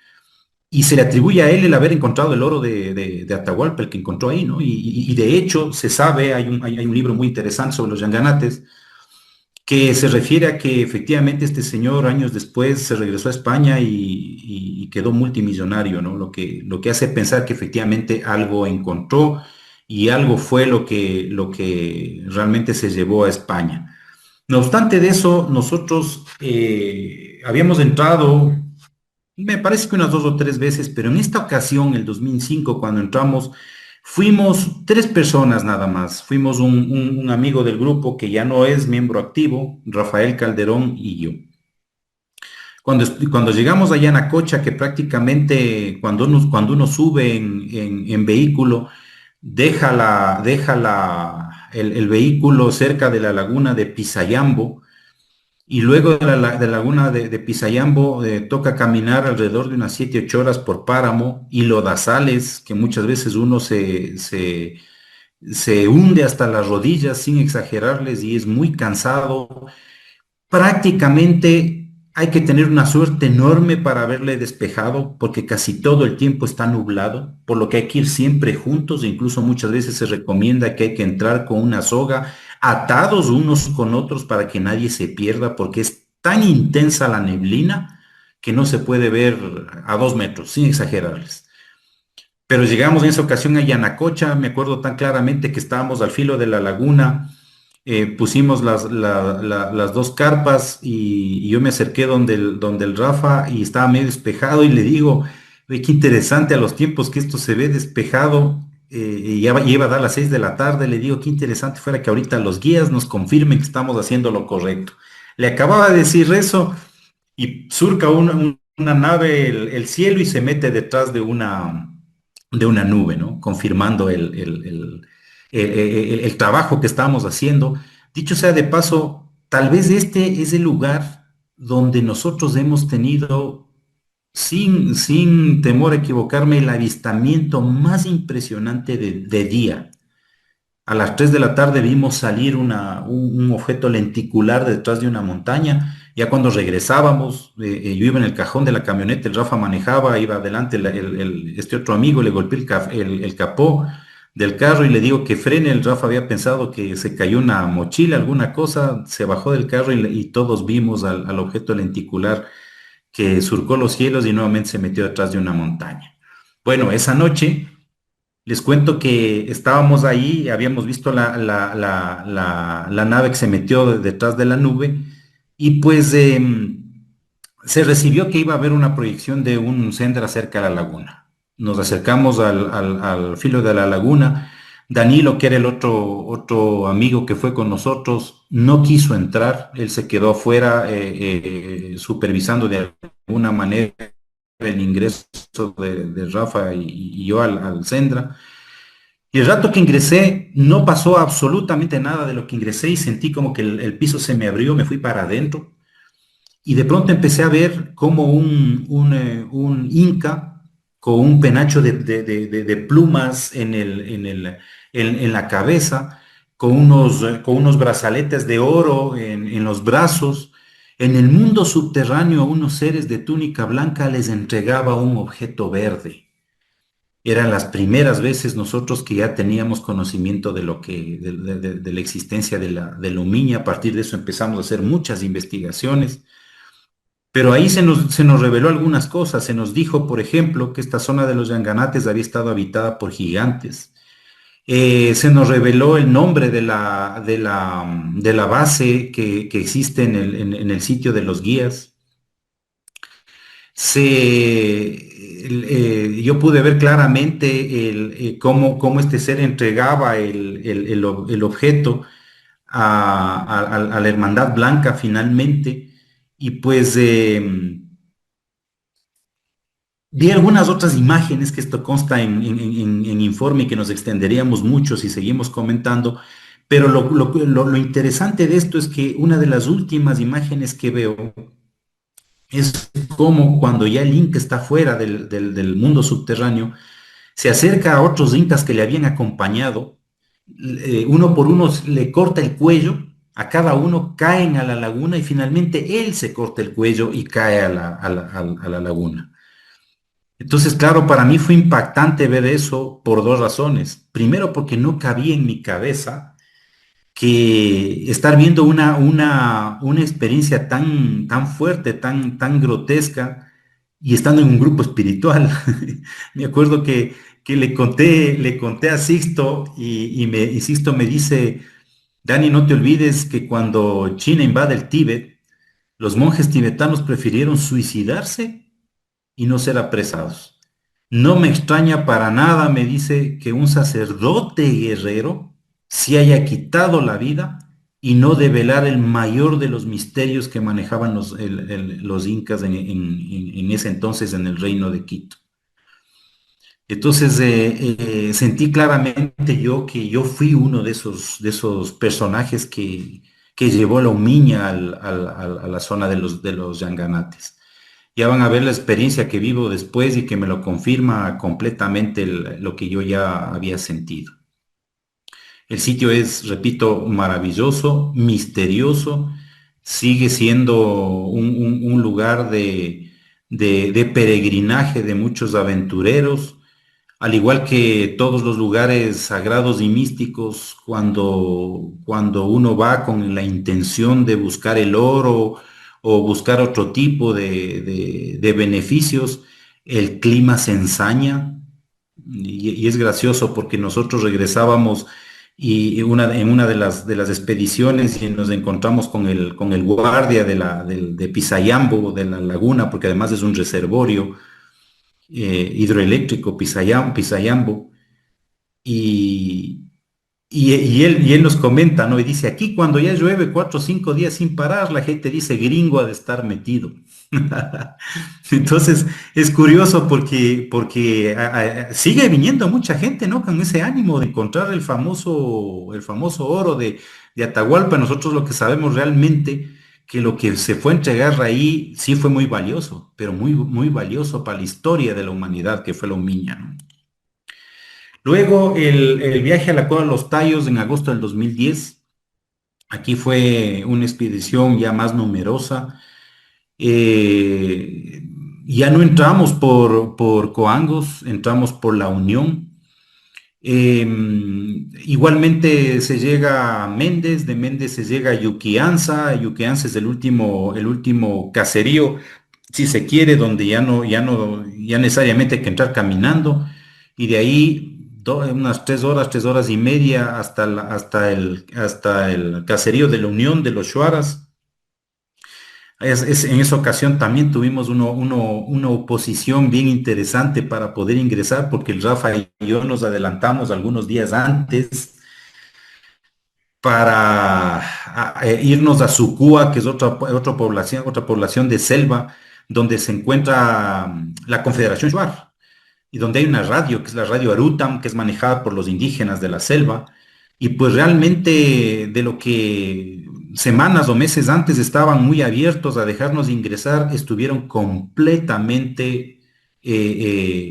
y se le atribuye a él el haber encontrado el oro de Atahualpa, el que encontró ahí, ¿no? Y de hecho se sabe, hay un libro muy interesante sobre los Yanganates, que se refiere a que efectivamente este señor años después se regresó a España y quedó multimillonario, ¿no? Lo que hace pensar que efectivamente algo encontró y algo fue lo que realmente se llevó a España. No obstante de eso, nosotros habíamos entrado, me parece que unas 2 o 3 veces, pero en esta ocasión, el 2005, cuando entramos, fuimos 3 personas nada más. Fuimos un amigo del grupo que ya no es miembro activo, Rafael Calderón y yo. Cuando llegamos allá en Yanacocha, que prácticamente cuando uno sube en vehículo, deja el vehículo cerca de la laguna de Pisayambo, y luego de la laguna de Pisayambo toca caminar alrededor de unas 7, 8 horas por páramo y lodazales, que muchas veces uno se hunde hasta las rodillas, sin exagerarles, y es muy cansado. Prácticamente hay que tener una suerte enorme para haberle despejado, porque casi todo el tiempo está nublado, por lo que hay que ir siempre juntos. Incluso muchas veces se recomienda que hay que entrar con una soga, atados unos con otros para que nadie se pierda, porque es tan intensa la neblina que no se puede ver a 2 metros, sin exagerarles. Pero llegamos en esa ocasión a Yanacocha, me acuerdo tan claramente que estábamos al filo de la laguna. Pusimos las dos carpas y yo me acerqué donde el Rafa y estaba medio despejado y le digo: "Ve, qué interesante a los tiempos que esto se ve despejado, y ya iba a dar las 6 de la tarde, le digo, qué interesante fuera que ahorita los guías nos confirmen que estamos haciendo lo correcto". Le acababa de decir eso y surca una nave el cielo y se mete detrás de una nube, ¿no? Confirmando el trabajo que estábamos haciendo. Dicho sea de paso, tal vez este es el lugar donde nosotros hemos tenido, sin temor a equivocarme, el avistamiento más impresionante de día. A las 3 de la tarde vimos salir un objeto lenticular detrás de una montaña. Ya cuando regresábamos, yo iba en el cajón de la camioneta, el Rafa manejaba, iba adelante este otro amigo, le golpeé el capó del carro y le digo que frene. El Rafa había pensado que se cayó una mochila, alguna cosa, se bajó del carro y todos vimos al objeto lenticular que surcó los cielos y nuevamente se metió detrás de una montaña. Bueno, esa noche les cuento que estábamos ahí, habíamos visto la nave que se metió detrás de la nube y pues se recibió que iba a haber una proyección de un Sendra cerca de la laguna. Nos acercamos al filo de la laguna. Danilo, que era el otro amigo que fue con nosotros, no quiso entrar, él se quedó afuera supervisando de alguna manera el ingreso de Rafa y yo al Sendra. Y el rato que ingresé no pasó absolutamente nada de lo que ingresé y sentí como que el piso se me abrió, me fui para adentro y de pronto empecé a ver como un inca con un penacho de plumas en la cabeza, con unos brazaletes de oro en los brazos. En el mundo subterráneo, a unos seres de túnica blanca les entregaba un objeto verde. Eran las primeras veces nosotros que ya teníamos conocimiento de la existencia de la Umiña. A partir de eso empezamos a hacer muchas investigaciones. Pero ahí se nos reveló algunas cosas. Se nos dijo, por ejemplo, que esta zona de los Yanganates había estado habitada por gigantes. Se nos reveló el nombre de la base que existe en el sitio de los guías. Yo pude ver claramente cómo este ser entregaba el objeto a la Hermandad Blanca finalmente, y pues vi algunas otras imágenes, que esto consta en informe y que nos extenderíamos mucho si seguimos comentando, pero lo interesante de esto es que una de las últimas imágenes que veo es como cuando ya el Inca está fuera del mundo subterráneo, se acerca a otros incas que le habían acompañado, uno por uno le corta el cuello, a cada uno caen a la laguna y finalmente él se corta el cuello y cae a la laguna. Entonces, claro, para mí fue impactante ver eso por dos razones. Primero, porque no cabía en mi cabeza que estar viendo una experiencia tan fuerte, tan grotesca, y estando en un grupo espiritual. Me acuerdo que le conté a Sixto y Sixto me dice: Dani, no te olvides que cuando China invade el Tíbet, los monjes tibetanos prefirieron suicidarse y no ser apresados. No me extraña para nada, me dice, que un sacerdote guerrero se haya quitado la vida y no develar el mayor de los misterios que manejaban los incas en ese entonces en el reino de Quito. Entonces sentí claramente yo que yo fui uno de esos personajes que que llevó la humiña a la zona de los Yanganates. Ya van a ver la experiencia que vivo después y que me lo confirma completamente lo que yo ya había sentido. El sitio es, repito, maravilloso, misterioso, sigue siendo un lugar de peregrinaje de muchos aventureros, al igual que todos los lugares sagrados y místicos, cuando uno va con la intención de buscar el oro o buscar otro tipo de beneficios, el clima se ensaña y es gracioso porque nosotros regresábamos y en una de las expediciones y nos encontramos con el guardia de Pisayambo, de la laguna, porque además es un reservorio hidroeléctrico Pisayambo, y, y él nos comenta, ¿no? Y dice, aquí cuando ya llueve 4 o 5 días sin parar, la gente dice, gringo ha de estar metido. Entonces, es curioso porque sigue viniendo mucha gente, ¿no? Con ese ánimo de encontrar el famoso oro de Atahualpa. Nosotros lo que sabemos realmente, que lo que se fue a entregar ahí sí fue muy valioso, pero muy, muy valioso para la historia de la humanidad, que fue la Umiña, ¿no? Luego, el viaje a la Cueva de los Tayos en agosto del 2010. Aquí fue una expedición ya más numerosa. Eh, ya no entramos por Coangos, entramos por La Unión. Eh, Igualmente se llega a Méndez, de Méndez se llega a Yuquianza. Yuquianza es el último caserío, si se quiere, donde ya necesariamente hay que entrar caminando. Y de ahí unas 3 horas, 3 horas y media hasta el caserío de La Unión de los Shuaras. En esa ocasión también tuvimos una oposición bien interesante para poder ingresar, porque el Rafa y yo nos adelantamos algunos días antes para irnos a Sucúa, que es otra población de selva, donde se encuentra la Confederación Shuar, y donde hay una radio, que es la radio Arutam, que es manejada por los indígenas de la selva. Y pues realmente, de lo que semanas o meses antes estaban muy abiertos a dejarnos ingresar, estuvieron completamente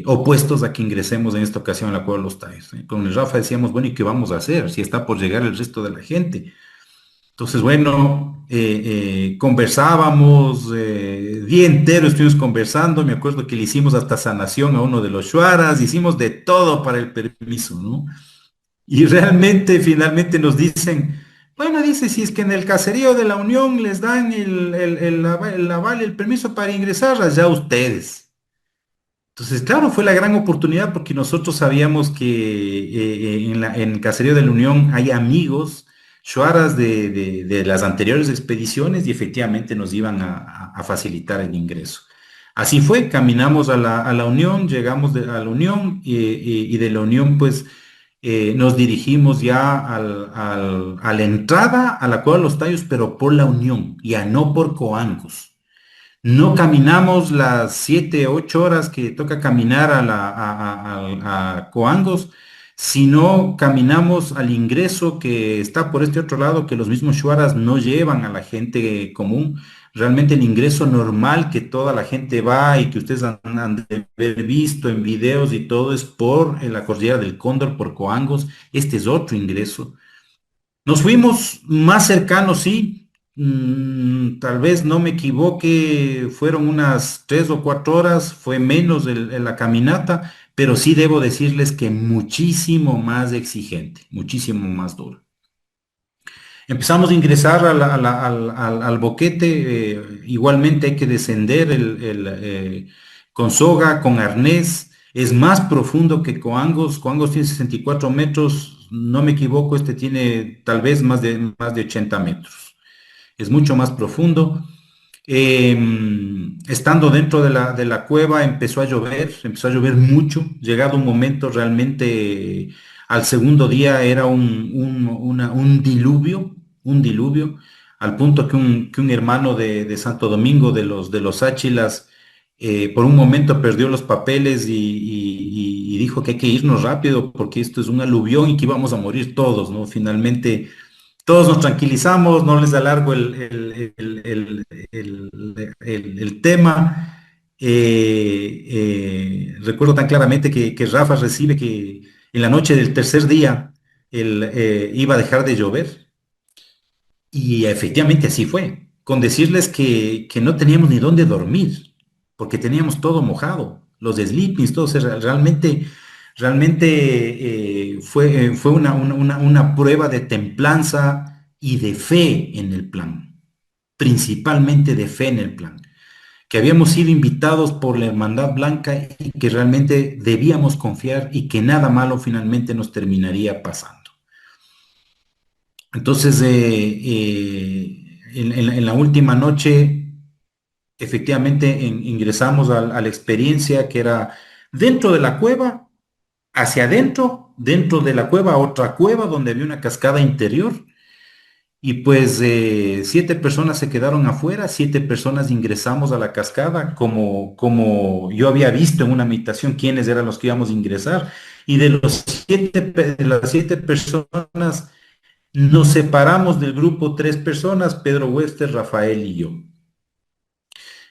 opuestos a que ingresemos en esta ocasión a la Cueva de los Tayos. Con el Rafa decíamos, bueno, ¿y qué vamos a hacer si está por llegar el resto de la gente? Entonces, bueno, conversábamos, día entero estuvimos conversando. Me acuerdo que le hicimos hasta sanación a uno de los Shuaras, hicimos de todo para el permiso, ¿no? Y realmente, finalmente nos dicen, bueno, dice, si es que en el caserío de La Unión les dan el aval, el permiso para ingresar, allá ustedes. Entonces, claro, fue la gran oportunidad, porque nosotros sabíamos que en el caserío de La Unión hay amigos shuaras de las anteriores expediciones, y efectivamente nos iban a facilitar el ingreso. Así fue, caminamos a la Unión, llegamos a la Unión, y de La Unión pues nos dirigimos ya a la entrada a la Cueva de los Tayos, pero por La Unión, ya no por Coangos. No caminamos las 7 u 8 horas que toca caminar a Coangos, sino caminamos al ingreso que está por este otro lado, que los mismos shuaras no llevan a la gente común. Realmente el ingreso normal que toda la gente va y que ustedes han de haber visto en videos y todo, es por la cordillera del Cóndor, por Coangos. Este es otro ingreso. Nos fuimos más cercanos, sí. Tal vez no me equivoque, fueron unas 3 o 4 horas, fue menos la caminata, pero sí debo decirles que muchísimo más exigente, muchísimo más duro. Empezamos a ingresar al boquete. Igualmente hay que descender con soga, con arnés. Es más profundo que Coangos. Coangos tiene 64 metros, no me equivoco, este tiene tal vez más de 80 metros. Es mucho más profundo. Estando dentro de la cueva empezó a llover mucho. Llegado un momento, realmente al segundo día era un diluvio, al punto que un hermano de Santo Domingo, de los Áchilas, por un momento perdió los papeles y dijo que hay que irnos rápido porque esto es un aluvión y que íbamos a morir todos, ¿no? Finalmente Todos nos tranquilizamos, no les alargo el tema. Recuerdo tan claramente que Rafa recibe que en la noche del tercer día iba a dejar de llover. Y efectivamente así fue, con decirles que no teníamos ni dónde dormir, porque teníamos todo mojado, los sleepings, todo, o sea, realmente fue una prueba de templanza y de fe en el plan, principalmente de fe en el plan, que habíamos sido invitados por la Hermandad Blanca y que realmente debíamos confiar y que nada malo finalmente nos terminaría pasando. Entonces, en la última noche, efectivamente, ingresamos a la experiencia que era dentro de la cueva, hacia adentro, dentro de la cueva, otra cueva donde había una cascada interior. Y pues 7 personas se quedaron afuera, 7 personas ingresamos a la cascada, como yo había visto en una meditación quiénes eran los que íbamos a ingresar. Y de las 7 personas, nos separamos del grupo 3 personas, Pedro Wester, Rafael y yo.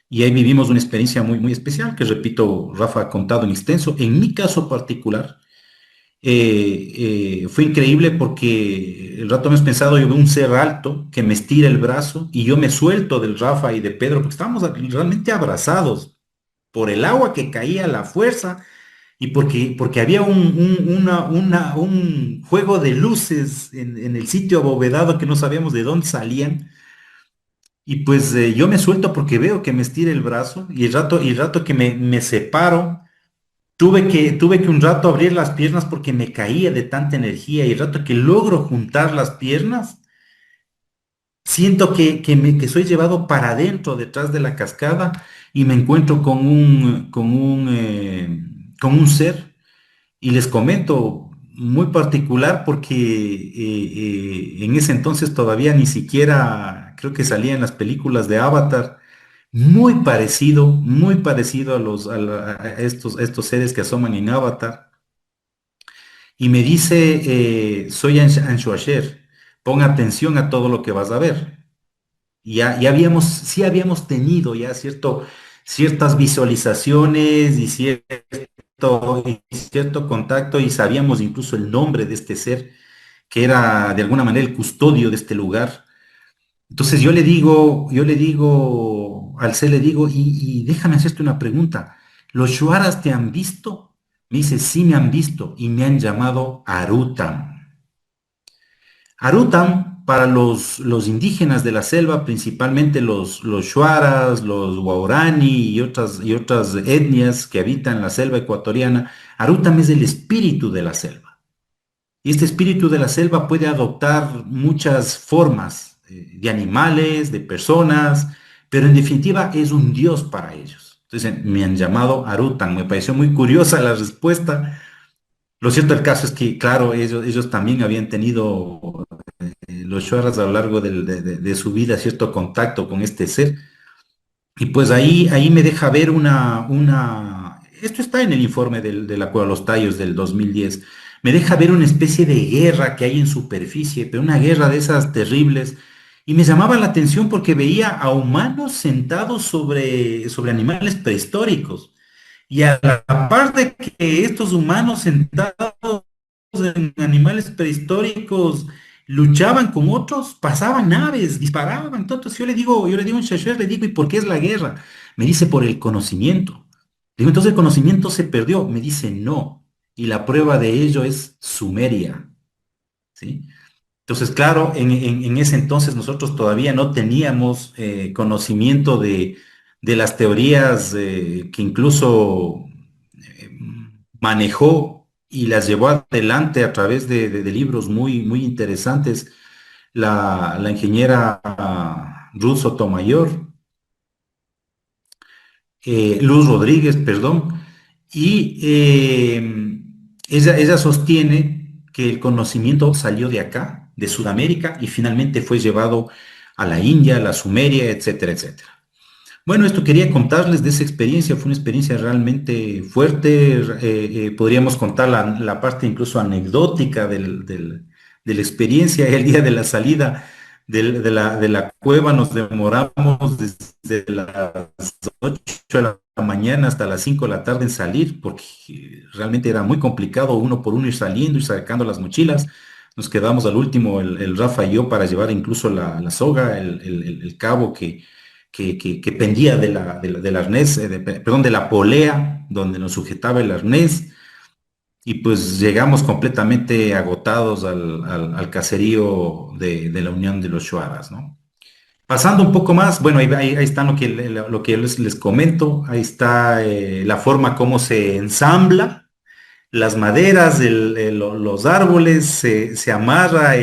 Y ahí vivimos una experiencia muy, muy especial, que repito, Rafa ha contado en extenso. En mi caso particular, fue increíble porque el rato hemos pensado, yo veo un ser alto que me estira el brazo y yo me suelto del Rafa y de Pedro, porque estábamos realmente abrazados por el agua que caía a la fuerza y porque había un juego de luces en el sitio abovedado que no sabíamos de dónde salían. Y pues yo me suelto porque veo que me estira el brazo y el rato que me separo, tuve que un rato abrir las piernas porque me caía de tanta energía y el rato que logro juntar las piernas, siento que soy llevado para adentro detrás de la cascada y me encuentro con un ser. Y les comento, muy particular porque en ese entonces todavía ni siquiera creo que salía en las películas de Avatar, muy parecido a estos seres que asoman en Avatar. Y me dice, soy Anshu Asher, pon atención a todo lo que vas a ver. Y sí habíamos tenido ya ciertas visualizaciones y cierto contacto y sabíamos incluso el nombre de este ser, que era de alguna manera el custodio de este lugar. Entonces yo le digo al ser, le digo, y déjame hacerte una pregunta. ¿Los Shuaras te han visto? Me dice, sí me han visto y me han llamado Arutam. Arutam, para los indígenas de la selva, principalmente los Shuaras, los Waorani y otras etnias que habitan la selva ecuatoriana, Arutam es el espíritu de la selva. Y este espíritu de la selva puede adoptar muchas formas de animales, de personas, pero en definitiva es un dios para ellos. Entonces me han llamado Arutam. Me pareció muy curiosa la respuesta. Lo cierto del caso es que, claro, ellos también habían tenido, los Shuaras a lo largo de su vida, cierto contacto con este ser. Y pues ahí me deja ver esto está en el informe de la Cueva de los Tallos del 2010, me deja ver una especie de guerra que hay en superficie, pero una guerra de esas terribles. Y me llamaba la atención porque veía a humanos sentados sobre animales prehistóricos. Y a la par de que estos humanos sentados en animales prehistóricos luchaban con otros, pasaban naves, disparaban. Entonces yo le digo a un Shasher, le digo, ¿y por qué es la guerra? Me dice, por el conocimiento. Digo, entonces el conocimiento se perdió. Me dice, no. Y la prueba de ello es Sumeria. ¿Sí? Entonces, claro, en ese entonces nosotros todavía no teníamos conocimiento de las teorías que incluso eh, manejó y las llevó adelante a través de libros muy, muy interesantes la ingeniera Ruth Sotomayor, Luz Rodríguez, perdón, y ella sostiene que el conocimiento salió de acá, de Sudamérica, y finalmente fue llevado a la India, a la Sumeria, etcétera, etcétera. Bueno, esto quería contarles de esa experiencia, fue una experiencia realmente fuerte, podríamos contar la parte incluso anecdótica de de la experiencia. El día de la salida de la cueva nos demoramos desde las 8 de la mañana hasta las 5 de la tarde en salir, porque realmente era muy complicado uno por uno ir saliendo y sacando las mochilas. Nos quedamos al último, el Rafa y yo, para llevar incluso la soga, el cabo que pendía del arnés, perdón, de la polea donde nos sujetaba el arnés. Y pues llegamos completamente agotados al caserío de la Unión de los Shuaras, ¿no? Pasando un poco más, bueno, ahí está lo que les comento, ahí está la forma como se ensambla las maderas, los árboles, se amarra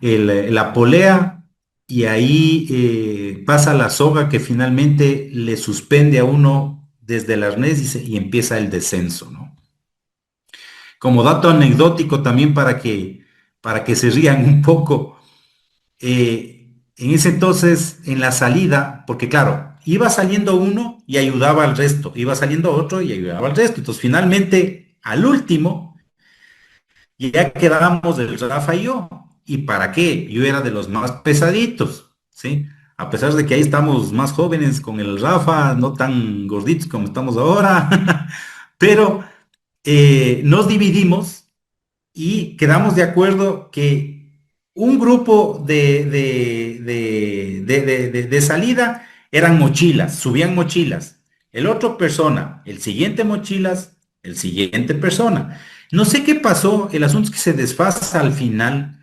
la polea y ahí pasa la soga que finalmente le suspende a uno desde el arnés y empieza el descenso, ¿no? Como dato anecdótico también para que se rían un poco, en ese entonces, en la salida, porque claro, iba saliendo uno y ayudaba al resto, iba saliendo otro y ayudaba al resto. Entonces, finalmente, al último, ya quedábamos el Rafa y yo. ¿Y para qué? Yo era de los más pesaditos, ¿sí? A pesar de que ahí estamos más jóvenes con el Rafa, no tan gorditos como estamos ahora, pero nos dividimos y quedamos de acuerdo que un grupo de salida eran mochilas, subían mochilas. El otro persona, el siguiente mochilas, el siguiente persona. No sé qué pasó, el asunto es que se desfasa al final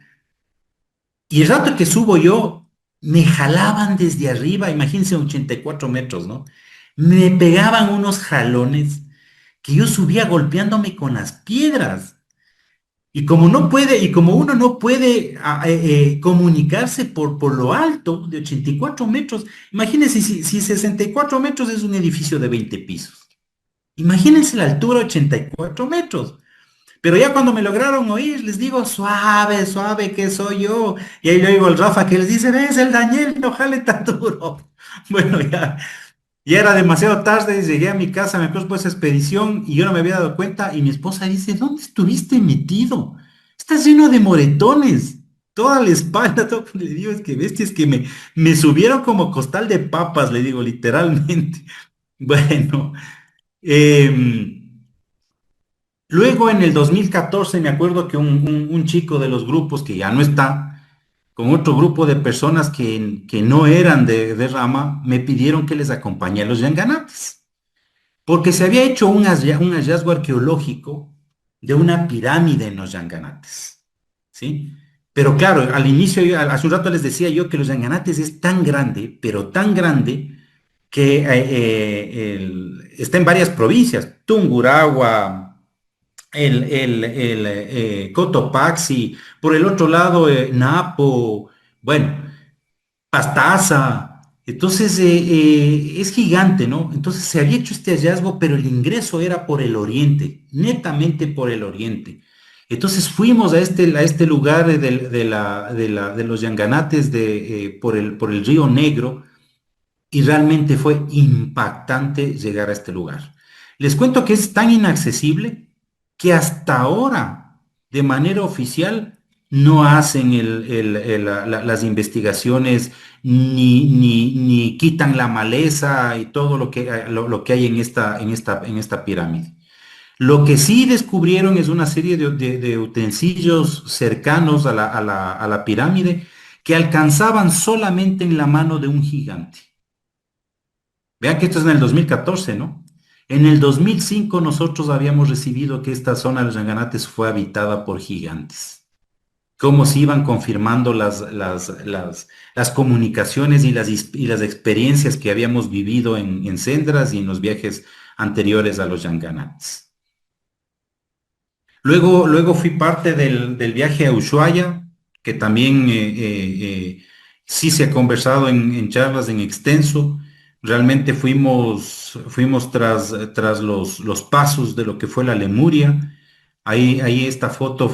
y el rato que subo yo, me jalaban desde arriba, imagínense 84 metros, ¿no? Me pegaban unos jalones que yo subía golpeándome con las piedras. Y como no puede, y como uno no puede comunicarse por lo alto de 84 metros, imagínense si 64 metros es un edificio de 20 pisos. Imagínense la altura, 84 metros. Pero ya cuando me lograron oír, les digo, suave, suave, que soy yo. Y ahí le oigo al Rafa que les dice, ves, el Daniel, no jale tan duro. Bueno, ya era demasiado tarde, llegué a mi casa, me puse por esa expedición y yo no me había dado cuenta y mi esposa dice, ¿dónde estuviste metido? Estás lleno de moretones, toda la espalda, todo. Le digo, es que bestia, es que me subieron como costal de papas, le digo, literalmente. Bueno, luego en el 2014 me acuerdo que un chico de los grupos que ya no está, con otro grupo de personas que no eran de Rama, me pidieron que les acompañe a los Yanganates, porque se había hecho un hallazgo arqueológico de una pirámide en los Yanganates, ¿sí? Pero claro, al inicio, hace un rato les decía yo que los Yanganates es tan grande, pero tan grande, que está en varias provincias, Tungurahua, Cotopaxi, por el otro lado, Napo, bueno, Pastaza. Entonces, es gigante, ¿no? Entonces se había hecho este hallazgo, pero el ingreso era por el oriente, netamente por el oriente. Entonces fuimos a este lugar de los Yanganates por el Río Negro y realmente fue impactante llegar a este lugar. Les cuento que es tan inaccesible que hasta ahora, de manera oficial, no hacen las investigaciones ni quitan la maleza y todo lo que hay en esta pirámide. Lo que sí descubrieron es una serie de utensilios cercanos a la pirámide que alcanzaban solamente en la mano de un gigante. Vean que esto es en el 2014, ¿no? En el 2005 nosotros habíamos recibido que esta zona de los Yanganates fue habitada por gigantes. Cómo se iban confirmando las comunicaciones y las experiencias que habíamos vivido en Sendras y en los viajes anteriores a los Yanganates. Luego fui parte del viaje a Ushuaia, que también sí se ha conversado en charlas en extenso. Realmente fuimos tras los pasos de lo que fue la Lemuria. Ahí esta foto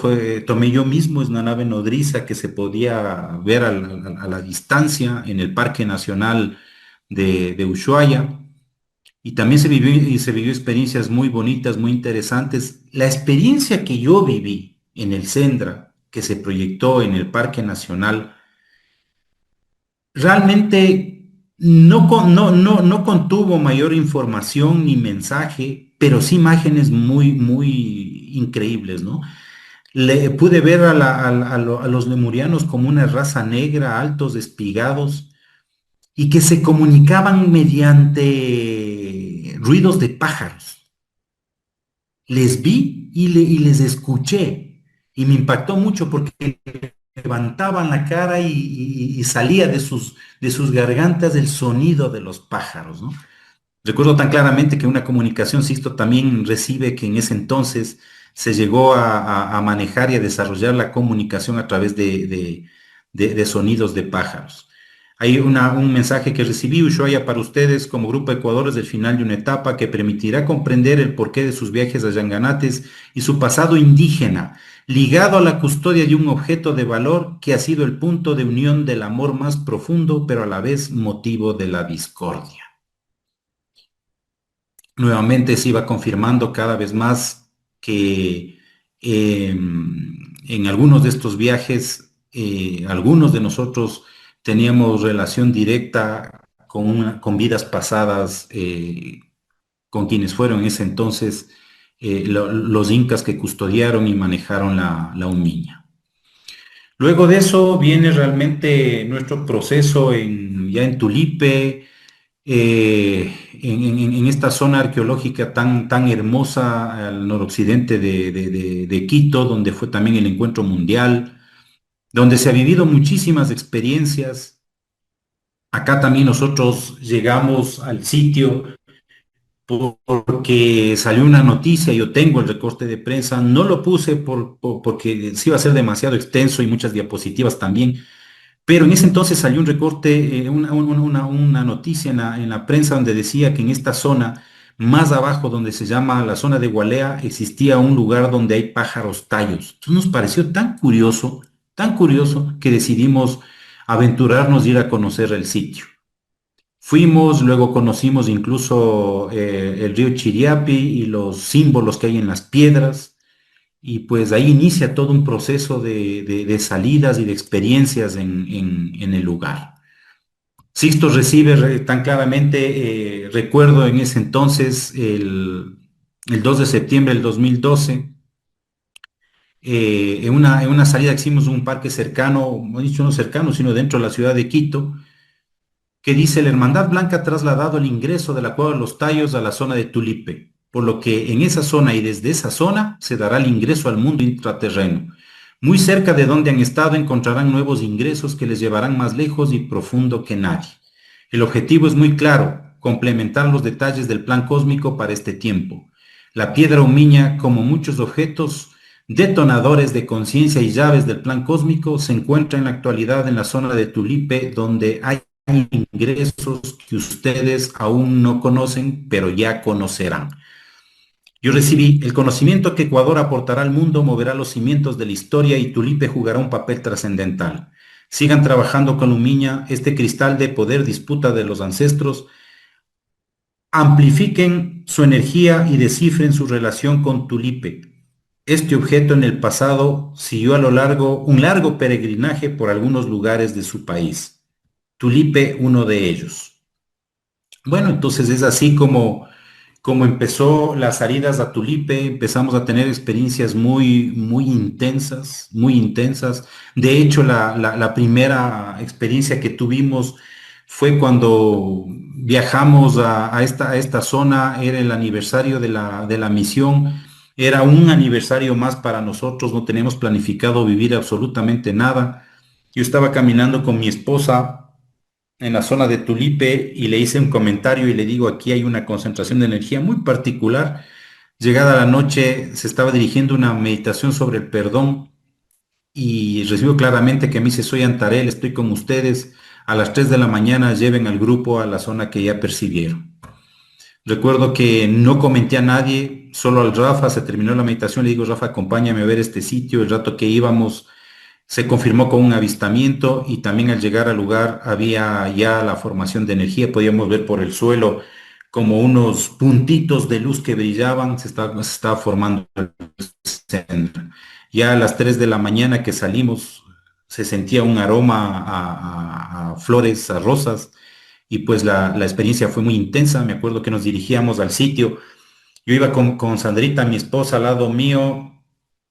tomé yo mismo, es una nave nodriza que se podía ver a la distancia en el Parque Nacional de Ushuaia. Y también se vivió experiencias muy bonitas, muy interesantes. La experiencia que yo viví en el Sendra, que se proyectó en el Parque Nacional realmente no contuvo mayor información ni mensaje, pero sí imágenes muy increíbles, ¿no? Pude ver a los lemurianos como una raza negra, altos, espigados, y que se comunicaban mediante ruidos de pájaros. Les vi y les escuché, y me impactó mucho porque levantaban la cara y salía de sus gargantas el sonido de los pájaros, ¿no? Recuerdo tan claramente que una comunicación, Sixto, también recibe que en ese entonces se llegó a manejar y a desarrollar la comunicación a través de sonidos de pájaros. Hay un mensaje que recibí, Ushuaia, para ustedes como Grupo Ecuador es el final de una etapa que permitirá comprender el porqué de sus viajes a Yanganates y su pasado indígena, ligado a la custodia de un objeto de valor que ha sido el punto de unión del amor más profundo, pero a la vez motivo de la discordia. Nuevamente se iba confirmando cada vez más que en algunos de estos viajes, algunos de nosotros teníamos relación directa con vidas pasadas, con quienes fueron en ese entonces los incas que custodiaron y manejaron la Umiña. Luego de eso viene realmente nuestro proceso ya en Tulipe, en esta zona arqueológica tan hermosa al noroccidente de Quito, donde fue también el encuentro mundial, donde se ha vivido muchísimas experiencias. Acá también nosotros llegamos al sitio porque salió una noticia, yo tengo el recorte de prensa, no lo puse porque sí iba a ser demasiado extenso y muchas diapositivas también, pero en ese entonces salió un recorte, una noticia en la prensa donde decía que en esta zona, más abajo donde se llama la zona de Gualea, existía un lugar donde hay pájaros tallos. Entonces nos pareció tan curioso que decidimos aventurarnos y ir a conocer el sitio. Fuimos, luego conocimos incluso el río Chiriapi y los símbolos que hay en las piedras, y pues ahí inicia todo un proceso de salidas y de experiencias en el lugar. Sixto recibe tan claramente, recuerdo en ese entonces, el 2 de septiembre del 2012, en una salida que hicimos en un parque cercano, no he dicho no cercano, sino dentro de la ciudad de Quito, que dice: la Hermandad Blanca ha trasladado el ingreso de la Cueva de los Tallos a la zona de Tulipe, por lo que en esa zona y desde esa zona se dará el ingreso al mundo intraterreno. Muy cerca de donde han estado encontrarán nuevos ingresos que les llevarán más lejos y profundo que nadie. El objetivo es muy claro: complementar los detalles del plan cósmico para este tiempo. La piedra Umiña, como muchos objetos detonadores de conciencia y llaves del plan cósmico, se encuentra en la actualidad en la zona de Tulipe, donde hay ingresos que ustedes aún no conocen, pero ya conocerán. Yo recibí: el conocimiento que Ecuador aportará al mundo moverá los cimientos de la historia y Tulipe jugará un papel trascendental. Sigan trabajando con Umiña, este cristal de poder disputa de los ancestros. Amplifiquen su energía y descifren su relación con Tulipe. Este objeto en el pasado siguió un largo peregrinaje por algunos lugares de su país. Tulipe, uno de ellos. Bueno, entonces es así como empezó las salidas a Tulipe. Empezamos a tener experiencias muy intensas, muy intensas. De hecho, la primera experiencia que tuvimos fue cuando viajamos a esta zona. Era el aniversario de la misión. Era un aniversario más para nosotros, no teníamos planificado vivir absolutamente nada. Yo estaba caminando con mi esposa en la zona de Tulipe y le hice un comentario y le digo: aquí hay una concentración de energía muy particular. Llegada la noche se estaba dirigiendo una meditación sobre el perdón y recibo claramente que me dice: soy Antarel, estoy con ustedes, a las 3 de la mañana lleven al grupo a la zona que ya percibieron. Recuerdo que no comenté a nadie, solo al Rafa. Se terminó la meditación, le digo: Rafa, acompáñame a ver este sitio. El rato que íbamos se confirmó con un avistamiento y también al llegar al lugar había ya la formación de energía. Podíamos ver por el suelo como unos puntitos de luz que brillaban. Se estaba formando el centro. Ya a las 3 de la mañana que salimos se sentía un aroma a flores, a rosas, y pues la experiencia fue muy intensa. Me acuerdo que nos dirigíamos al sitio. Yo iba con Sandrita, mi esposa, al lado mío,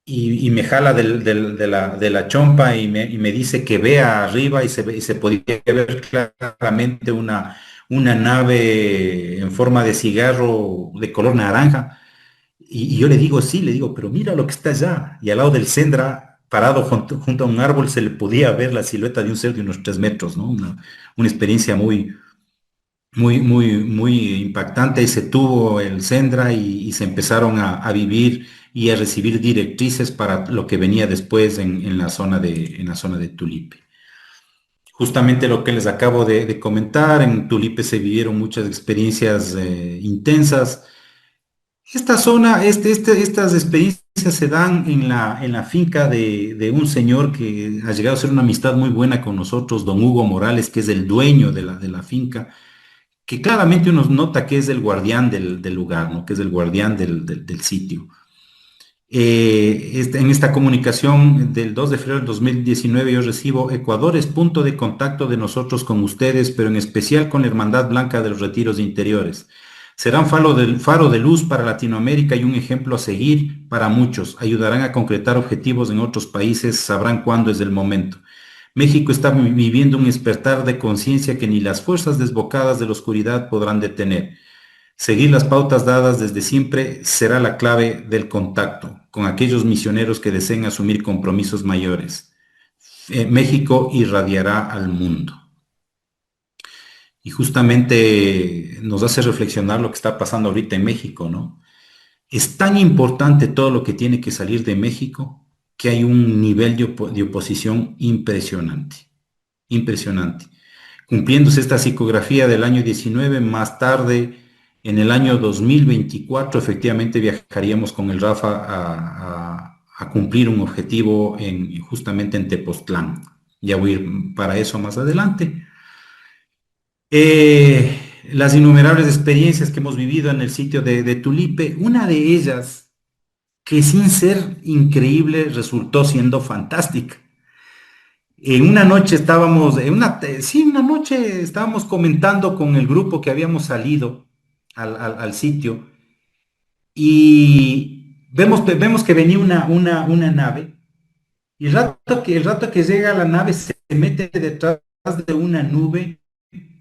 y me jala de la chompa y me dice que vea arriba y se podía ver claramente una nave en forma de cigarro de color naranja. Y yo le digo, sí, le digo, pero mira lo que está allá. Y al lado del Sendra, parado junto a un árbol, se le podía ver la silueta de un ser de unos 3 metros, ¿no? Una experiencia muy impactante. Y se tuvo el Sendra y se empezaron a vivir y a recibir directrices para lo que venía después en en la zona de Tulipe. Justamente lo que les acabo de comentar, en Tulipe se vivieron muchas experiencias intensas. Esta zona, estas experiencias se dan en la finca de un señor que ha llegado a ser una amistad muy buena con nosotros, don Hugo Morales, que es el dueño de la finca, que claramente uno nota que es el guardián del lugar, ¿no? Que es el guardián del sitio. En esta comunicación del 2 de febrero del 2019 yo recibo: Ecuador es punto de contacto de nosotros con ustedes, pero en especial con la Hermandad Blanca de los Retiros Interiores. Serán faro de luz para Latinoamérica y un ejemplo a seguir para muchos. Ayudarán a concretar objetivos en otros países, sabrán cuándo es el momento. México está viviendo un despertar de conciencia que ni las fuerzas desbocadas de la oscuridad podrán detener. Seguir las pautas dadas desde siempre será la clave del contacto con aquellos misioneros que deseen asumir compromisos mayores. México irradiará al mundo. Y justamente nos hace reflexionar lo que está pasando ahorita en México, ¿no? Es tan importante todo lo que tiene que salir de México que hay un nivel de oposición impresionante, impresionante. Cumpliéndose esta psicografía del año 19, más tarde, en el año 2024, efectivamente viajaríamos con el Rafa a cumplir un objetivo justamente en Tepoztlán. Ya voy a ir para eso más adelante. Las innumerables experiencias que hemos vivido en el sitio de Tulipe, una de ellas, que sin ser increíble, resultó siendo fantástica. En una noche estábamos, una noche estábamos comentando con el grupo que habíamos salido al sitio y vemos que venía una nave, y el rato que llega la nave se mete detrás de una nube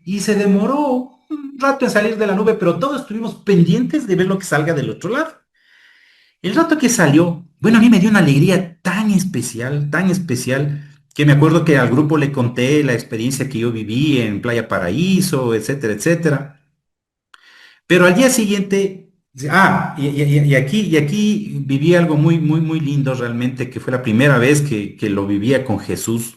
y se demoró un rato en salir de la nube, pero todos estuvimos pendientes de ver lo que salga del otro lado. El rato que salió, bueno, a mí me dio una alegría tan especial, que me acuerdo que al grupo le conté la experiencia que yo viví en Playa Paraíso, etcétera, etcétera. Pero al día siguiente, y aquí viví algo muy lindo realmente, que fue la primera vez que lo vivía con Jesús.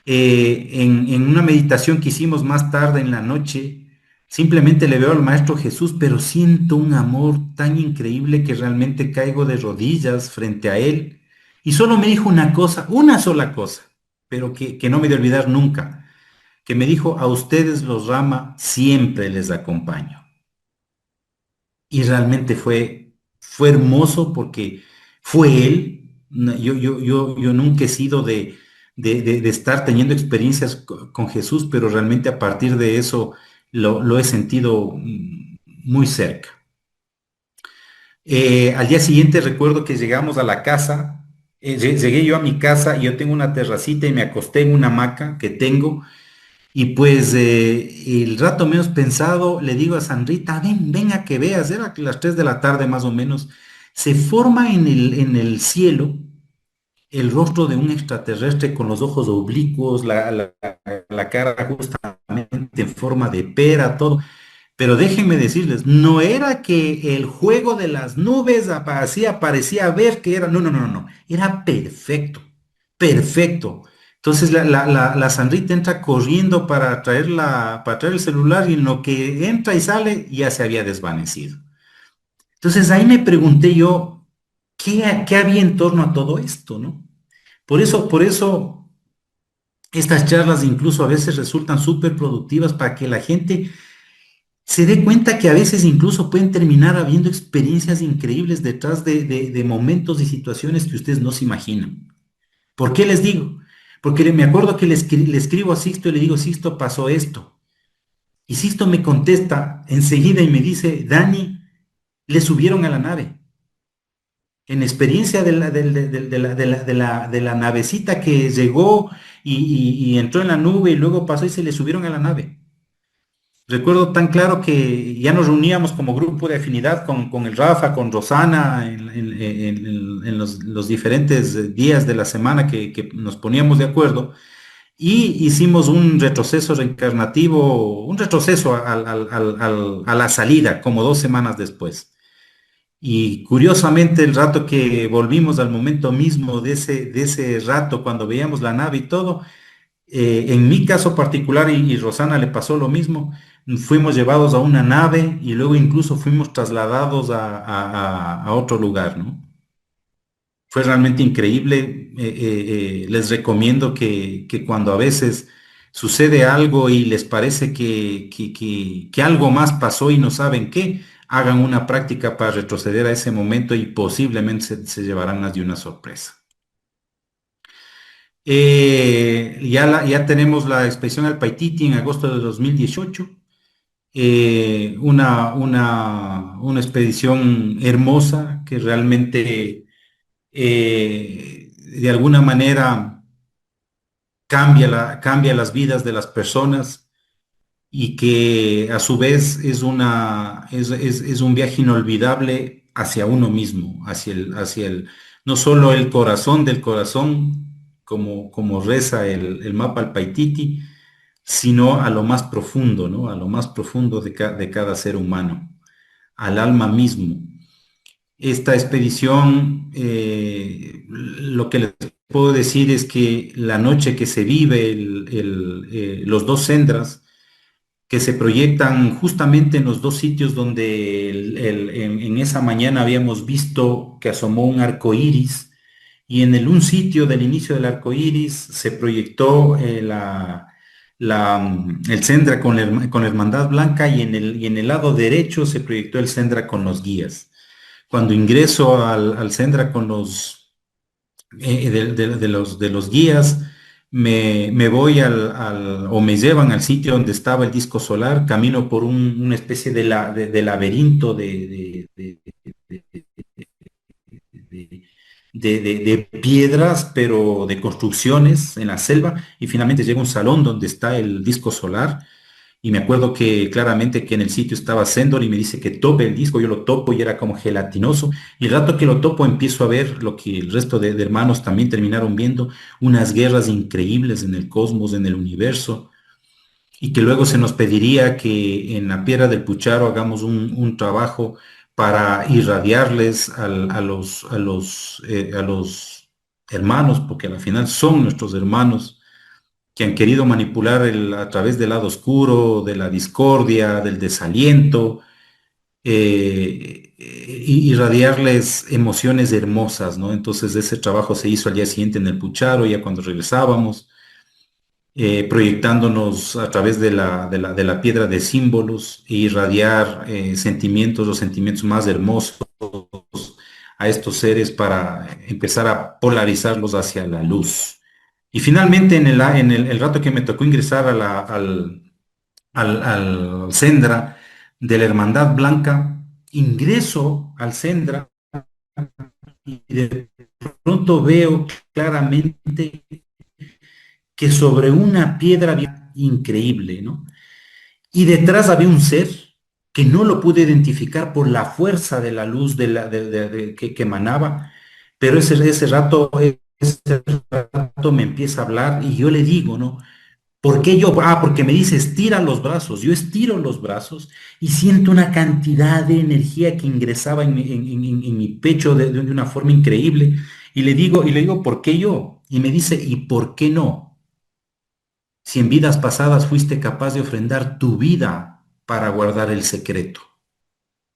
En una meditación que hicimos más tarde en la noche, simplemente le veo al Maestro Jesús, pero siento un amor tan increíble que realmente caigo de rodillas frente a Él. Y solo me dijo una sola cosa, pero que no me de olvidar nunca, que me dijo: a ustedes los Rama siempre les acompaño. Y realmente fue hermoso porque fue Él. Yo nunca he sido de estar teniendo experiencias con Jesús, pero realmente a partir de eso lo he sentido muy cerca. Al día siguiente recuerdo que llegamos a la casa, llegué yo a mi casa y yo tengo una terracita y me acosté en una hamaca que tengo, y pues el rato menos pensado le digo a Sandrita: ven a que veas. Era las 3 de la tarde más o menos. Se forma en el cielo el rostro de un extraterrestre con los ojos oblicuos, la cara justamente en forma de pera, todo. Pero déjenme decirles, no era que el juego de las nubes parecía ver que era, no, era perfecto, perfecto. Entonces la Sandrita entra corriendo para traer el celular, y en lo que entra y sale ya se había desvanecido. Entonces ahí me pregunté yo, ¿qué había en torno a todo esto, no? Por eso estas charlas incluso a veces resultan súper productivas para que la gente se dé cuenta que a veces incluso pueden terminar habiendo experiencias increíbles detrás de momentos y situaciones que ustedes no se imaginan. ¿Por qué les digo? Porque me acuerdo que le escribo a Sixto y le digo, Sixto, pasó esto. Y Sixto me contesta enseguida y me dice, Dani, le subieron a la nave. En experiencia de la navecita que llegó y entró en la nube y luego pasó y se le subieron a la nave. Recuerdo tan claro que ya nos reuníamos como grupo de afinidad con el Rafa, con Rosana, en los diferentes días de la semana que nos poníamos de acuerdo, y hicimos un retroceso reencarnativo, un retroceso a la salida, como 2 semanas después. Y curiosamente el rato que volvimos al momento mismo de ese rato, cuando veíamos la nave y todo, en mi caso particular, y Rosana le pasó lo mismo, fuimos llevados a una nave y luego incluso fuimos trasladados a otro lugar, ¿no? Fue realmente increíble. Les recomiendo que cuando a veces sucede algo y les parece que algo más pasó y no saben qué, hagan una práctica para retroceder a ese momento y posiblemente se llevarán más de una sorpresa. Ya tenemos la expedición al Paititi en agosto de 2018. Una expedición hermosa que realmente de alguna manera cambia las vidas de las personas y que a su vez es un viaje inolvidable hacia uno mismo, no solo el corazón del corazón, como reza el mapa al Paititi, sino a lo más profundo, ¿no? A lo más profundo de cada ser humano, al alma mismo. Esta expedición, lo que les puedo decir es que la noche que se vive, los dos sendras, que se proyectan justamente en los dos sitios donde en esa mañana habíamos visto que asomó un arco iris, y en un sitio del inicio del arco iris se proyectó el Sendra con la Hermandad Blanca, y en el lado derecho se proyectó el Sendra con los guías. Cuando ingreso al Sendra con de los guías, me voy o me llevan al sitio donde estaba el disco solar, camino por una especie de laberinto de piedras, pero de construcciones en la selva, y finalmente llego a un salón donde está el disco solar, y me acuerdo que claramente que en el sitio estaba Sendor y me dice que tope el disco. Yo lo topo y era como gelatinoso, y el rato que lo topo empiezo a ver lo que el resto de hermanos también terminaron viendo, unas guerras increíbles en el cosmos, en el universo, y que luego se nos pediría que en la Piedra del Pucharo hagamos un trabajo para irradiarles a los hermanos, porque al final son nuestros hermanos, que han querido manipular a través del lado oscuro, de la discordia, del desaliento, irradiarles emociones hermosas, ¿no? Entonces ese trabajo se hizo al día siguiente en el Pucharo, ya cuando regresábamos, proyectándonos a través de la piedra de símbolos, e irradiar los sentimientos más hermosos a estos seres para empezar a polarizarlos hacia la luz. Y finalmente en el rato que me tocó ingresar al Sendra de la Hermandad Blanca, ingreso al Sendra y de pronto veo claramente que sobre una piedra había increíble, ¿no? Y detrás había un ser que no lo pude identificar por la fuerza de la luz que emanaba, pero ese rato me empieza a hablar y yo le digo, ¿no? ¿Por qué yo? Porque me dice, estira los brazos. Yo estiro los brazos y siento una cantidad de energía que ingresaba en mi pecho de una forma increíble. Y le digo, ¿por qué yo? Y me dice, ¿y por qué no? Si en vidas pasadas fuiste capaz de ofrendar tu vida para guardar el secreto.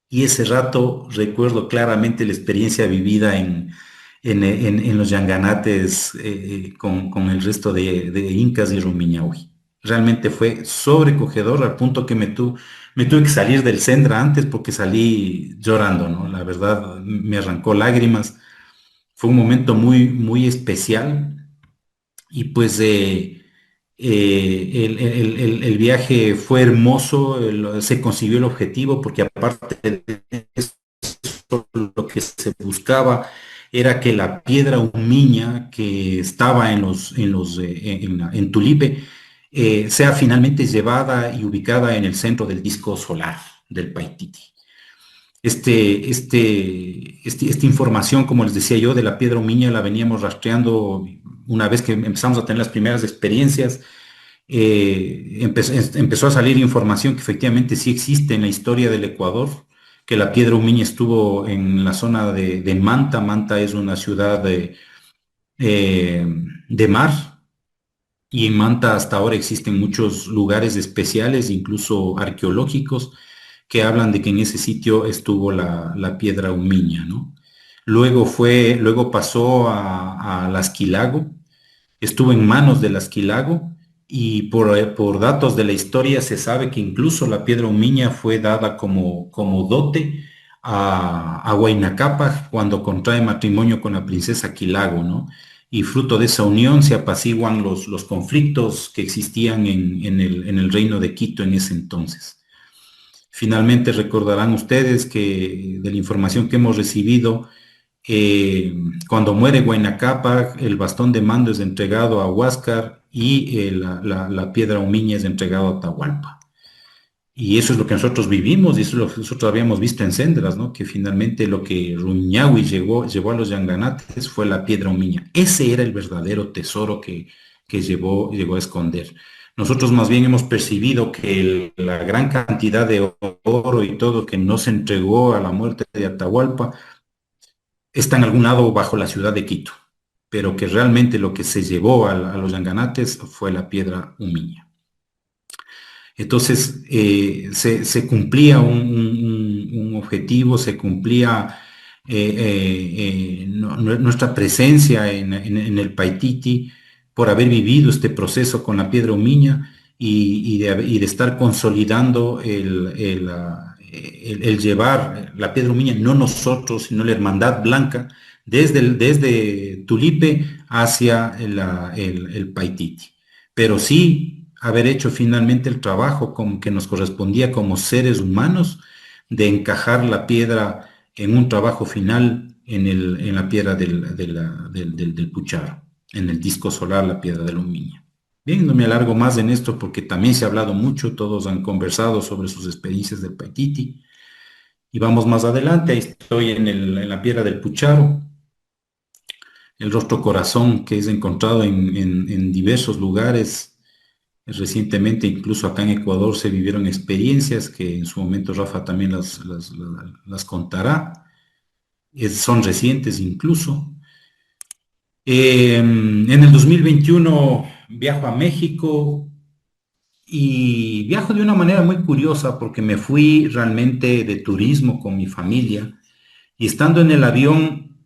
Y ese rato recuerdo claramente la experiencia vivida en los Yanganates con el resto de incas y Rumiñahui. realmente fue sobrecogedor al punto que me tuve que salir del Sendra antes porque salí llorando, ¿no? La verdad, me arrancó lágrimas. Fue un momento muy, muy especial y pues el viaje fue hermoso, se consiguió el objetivo porque aparte de eso, lo que se buscaba era que la piedra humiña que estaba en Tulipe sea finalmente llevada y ubicada en el centro del disco solar del Paititi. Esta información, como les decía yo, de la piedra humiña la veníamos rastreando una vez que empezamos a tener las primeras experiencias. Empezó a salir información que efectivamente sí existe en la historia del Ecuador, que la piedra humiña estuvo en la zona de Manta. Manta es una ciudad de mar, y en Manta hasta ahora existen muchos lugares especiales, incluso arqueológicos, que hablan de que en ese sitio estuvo la piedra humiña, ¿no? Luego pasó a Lasquilago, estuvo en manos de Lasquilago, y por datos de la historia se sabe que incluso la piedra humiña fue dada como dote a Huayna Cápac cuando contrae matrimonio con la princesa Quilago, ¿no? Y fruto de esa unión se apaciguan los conflictos que existían en el reino de Quito en ese entonces. Finalmente recordarán ustedes que de la información que hemos recibido, cuando muere Huayna Cápac, el bastón de mando es entregado a Huáscar y la piedra humiña es entregado a Atahualpa. Y eso es lo que nosotros vivimos y eso es lo que nosotros habíamos visto en Sendras, ¿no? Que finalmente lo que Rumiñahui llevó a los Yanganates fue la piedra humiña. Ese era el verdadero tesoro que llegó a esconder. Nosotros más bien hemos percibido que la gran cantidad de oro y todo que no se entregó a la muerte de Atahualpa está en algún lado bajo la ciudad de Quito, pero que realmente lo que se llevó a los Yanganates fue la piedra humiña. Entonces se cumplía un objetivo, se cumplía nuestra presencia en el Paititi por haber vivido este proceso con la piedra humiña y de estar consolidando el llevar la piedra humiña, no nosotros, sino la Hermandad Blanca, desde Tulipe hacia el Paititi. Pero sí haber hecho finalmente el trabajo que nos correspondía como seres humanos de encajar la piedra en un trabajo final en la piedra del Pucharo, en el disco solar, la piedra de la humiña. Bien, no me alargo más en esto porque también se ha hablado mucho, todos han conversado sobre sus experiencias del Paititi. Y vamos más adelante, ahí estoy en la piedra del Pucharo, el rostro corazón que es encontrado en diversos lugares. Recientemente, incluso acá en Ecuador, se vivieron experiencias que en su momento Rafa también las contará. Son recientes incluso. En el 2021 viajo a México y viajo de una manera muy curiosa porque me fui realmente de turismo con mi familia y estando en el avión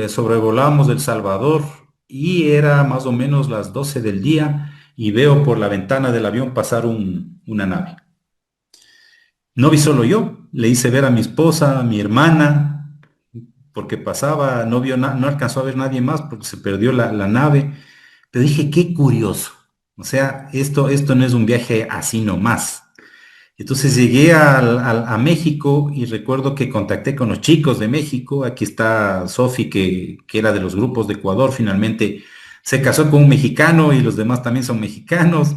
sobrevolamos El Salvador y era más o menos las 12 del día y veo por la ventana del avión pasar una nave. No vi solo yo, le hice ver a mi esposa, a mi hermana, porque pasaba, no alcanzó a ver nadie más porque se perdió la nave, pero dije, qué curioso. O sea, esto no es un viaje así nomás. Entonces llegué a México y recuerdo que contacté con los chicos de México. Aquí está Sofi, que era de los grupos de Ecuador, finalmente se casó con un mexicano y los demás también son mexicanos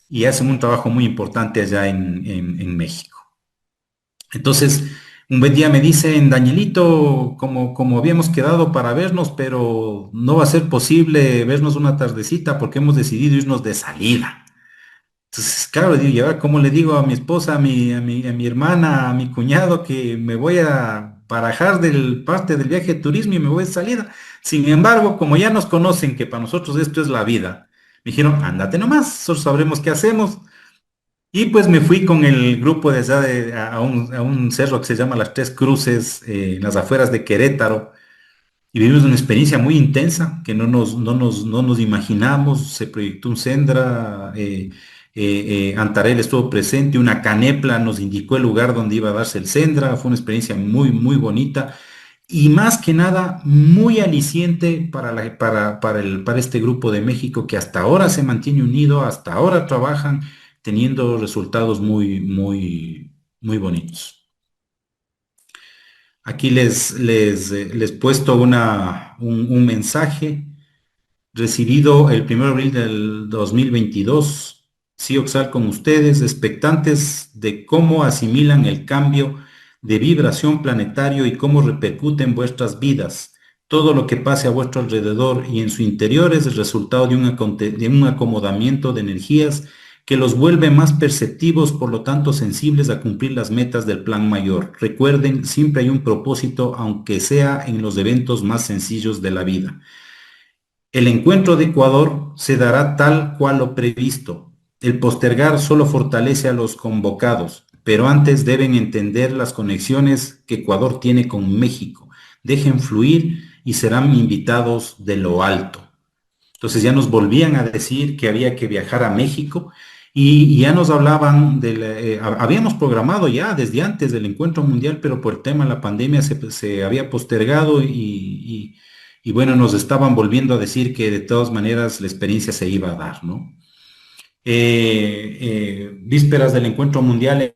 y hacen un trabajo muy importante allá en México. Entonces, un buen día me dicen, Danielito, como habíamos quedado para vernos, pero no va a ser posible vernos una tardecita porque hemos decidido irnos de salida. Entonces, claro, le digo, ¿y ahora cómo le digo a mi esposa, a mi hermana, a mi cuñado que me voy a barajar del parte del viaje de turismo y me voy de salida? Sin embargo, como ya nos conocen que para nosotros esto es la vida, me dijeron, ándate nomás, nosotros sabremos qué hacemos. Y pues me fui con el grupo de allá a un cerro que se llama Las Tres Cruces, en las afueras de Querétaro. y vivimos una experiencia muy intensa que no nos imaginamos. Se proyectó un Sendra, Antarel estuvo presente, una canepla nos indicó el lugar donde iba a darse el Sendra. Fue una experiencia muy, muy bonita y más que nada muy aliciente para este grupo de México que hasta ahora se mantiene unido, hasta ahora trabajan teniendo resultados muy, muy, muy bonitos. Aquí les he puesto un mensaje recibido el 1 de abril del 2022. Sí, Oxal, con ustedes, expectantes de cómo asimilan el cambio de vibración planetario y cómo repercute en vuestras vidas. Todo lo que pase a vuestro alrededor y en su interior es el resultado de un acomodamiento de energías que los vuelve más perceptivos, por lo tanto sensibles a cumplir las metas del plan mayor. Recuerden, siempre hay un propósito, aunque sea en los eventos más sencillos de la vida. El encuentro de Ecuador se dará tal cual lo previsto. El postergar solo fortalece a los convocados, pero antes deben entender las conexiones que Ecuador tiene con México. Dejen fluir y serán invitados de lo alto. Entonces ya nos volvían a decir que había que viajar a México y ya nos hablaban habíamos programado ya desde antes del encuentro mundial, pero por el tema de la pandemia se había postergado y bueno, nos estaban volviendo a decir que de todas maneras la experiencia se iba a dar, ¿no? Vísperas del encuentro mundial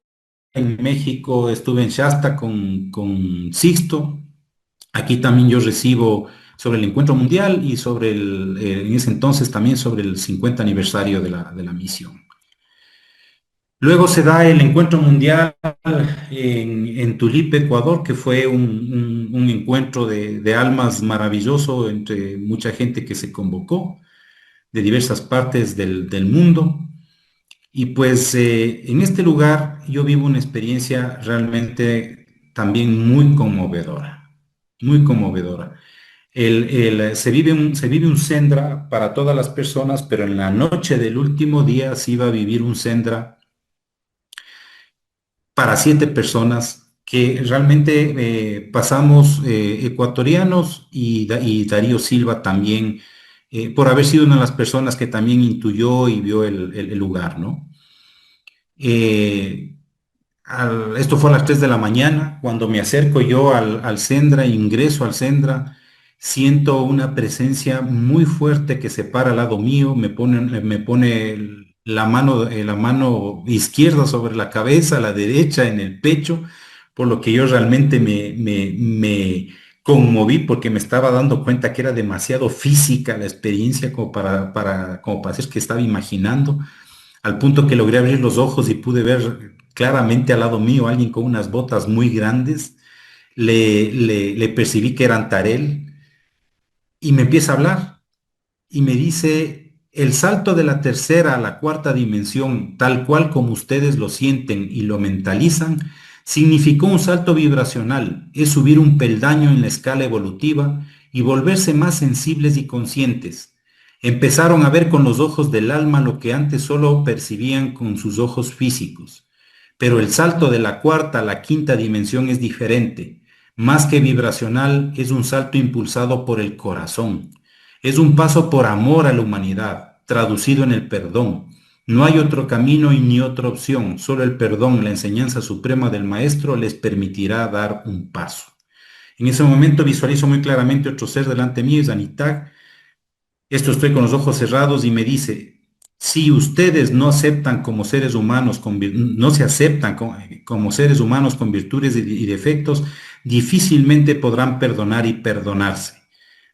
en México estuve en Shasta con Sixto. Aquí también yo recibo sobre el encuentro mundial y sobre en ese entonces también sobre el 50 aniversario de la misión. Luego se da el encuentro mundial en Tulipe, Ecuador, que fue un encuentro de almas maravilloso entre mucha gente que se convocó de diversas partes del mundo. Y pues en este lugar yo vivo una experiencia realmente también muy conmovedora, muy conmovedora. Se vive un Sendra para todas las personas, pero en la noche del último día se iba a vivir un Sendra para 7 personas que realmente pasamos ecuatorianos y Darío Silva también, por haber sido una de las personas que también intuyó y vio el lugar, ¿no? Esto fue a las 3 de la mañana, cuando me acerco yo al Sendra, ingreso al Sendra, siento una presencia muy fuerte que se para al lado mío, me pone la mano izquierda sobre la cabeza, la derecha en el pecho, por lo que yo realmente me conmoví porque me estaba dando cuenta que era demasiado física la experiencia como como para decir que estaba imaginando, al punto que logré abrir los ojos y pude ver claramente al lado mío a alguien con unas botas muy grandes. Le percibí que era Antarel y me empieza a hablar y me dice: el salto de la tercera a la cuarta dimensión, tal cual como ustedes lo sienten y lo mentalizan, significó un salto vibracional, es subir un peldaño en la escala evolutiva y volverse más sensibles y conscientes. Empezaron a ver con los ojos del alma lo que antes solo percibían con sus ojos físicos. Pero el salto de la cuarta a la quinta dimensión es diferente. Más que vibracional, es un salto impulsado por el corazón. Es un paso por amor a la humanidad, traducido en el perdón. No hay otro camino y ni otra opción, solo el perdón, la enseñanza suprema del Maestro, les permitirá dar un paso. En ese momento visualizo muy claramente otro ser delante mío, es Anitag. Estoy con los ojos cerrados y me dice: si ustedes no aceptan como seres humanos, no se aceptan como seres humanos con virtudes y defectos, difícilmente podrán perdonar y perdonarse.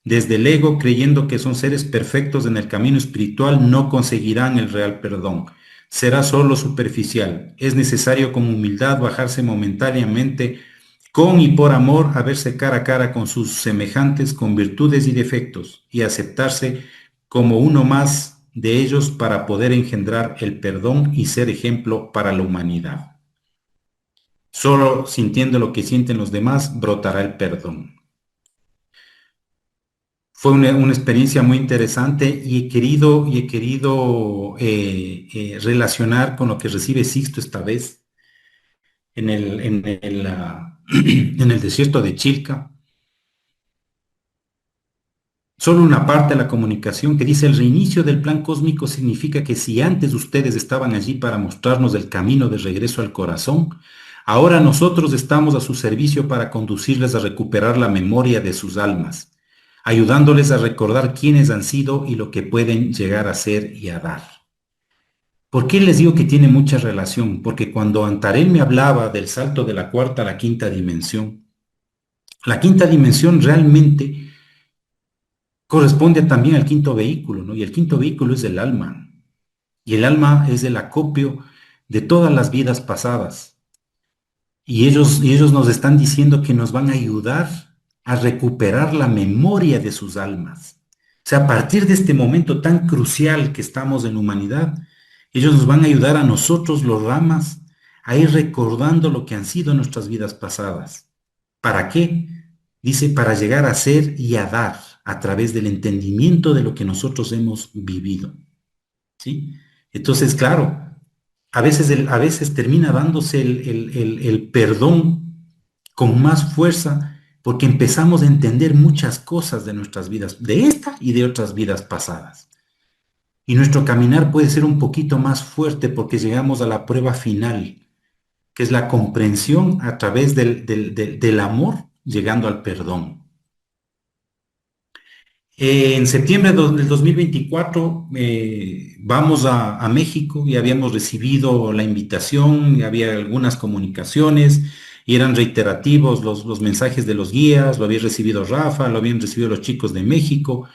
Desde el ego, creyendo que son seres perfectos en el camino espiritual, no conseguirán el real perdón. Será solo superficial. Es necesario con humildad bajarse momentáneamente con y por amor a verse cara a cara con sus semejantes con virtudes y defectos y aceptarse como uno más de ellos para poder engendrar el perdón y ser ejemplo para la humanidad. Solo sintiendo lo que sienten los demás brotará el perdón. Fue una experiencia muy interesante y he querido relacionar con lo que recibe Sixto esta vez en el desierto de Chilca. solo una parte de la comunicación que dice: el reinicio del plan cósmico significa que si antes ustedes estaban allí para mostrarnos el camino de regreso al corazón, ahora nosotros estamos a su servicio para conducirles a recuperar la memoria de sus almas, ayudándoles a recordar quiénes han sido y lo que pueden llegar a ser y a dar. ¿Por qué les digo que tiene mucha relación? Porque cuando Antarel me hablaba del salto de la cuarta a la quinta dimensión realmente corresponde también al quinto vehículo, ¿no? Y el quinto vehículo es el alma. Y el alma es el acopio de todas las vidas pasadas. Y ellos nos están diciendo que nos van a ayudar a recuperar la memoria de sus almas. O sea, a partir de este momento tan crucial que estamos en la humanidad, ellos nos van a ayudar a nosotros, los ramas, a ir recordando lo que han sido nuestras vidas pasadas. ¿Para qué? Dice, para llegar a ser y a dar a través del entendimiento de lo que nosotros hemos vivido. ¿Sí? Entonces, claro, a veces termina dándose el perdón con más fuerza porque empezamos a entender muchas cosas de nuestras vidas, de esta y de otras vidas pasadas. Y nuestro caminar puede ser un poquito más fuerte porque llegamos a la prueba final, que es la comprensión a través del amor, llegando al perdón. En septiembre del 2024 vamos a México y habíamos recibido la invitación, y había algunas comunicaciones y eran reiterativos los mensajes de los guías, lo había recibido Rafa, lo habían recibido los chicos de México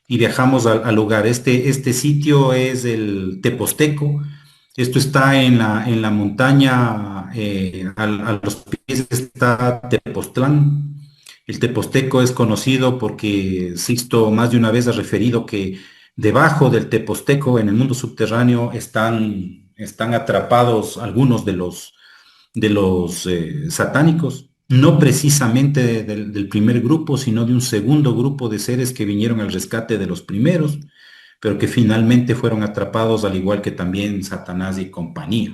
y viajamos al lugar. Este sitio es el Teposteco. Esto está en la montaña, a los pies está Tepoztlán. El Teposteco es conocido porque Sixto más de una vez ha referido que debajo del Teposteco, en el mundo subterráneo, están atrapados algunos de los satánicos, no precisamente del primer grupo, sino de un segundo grupo de seres que vinieron al rescate de los primeros, pero que finalmente fueron atrapados, al igual que también Satanás y compañía.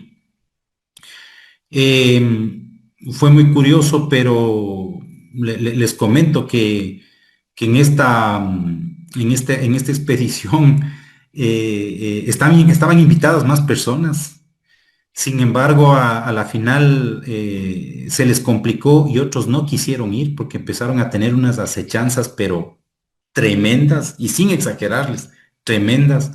Fue muy curioso, pero les comento que en esta expedición estaban invitadas más personas. Sin embargo, a la final se les complicó y otros no quisieron ir porque empezaron a tener unas acechanzas, pero tremendas, y sin exagerarles, tremendas,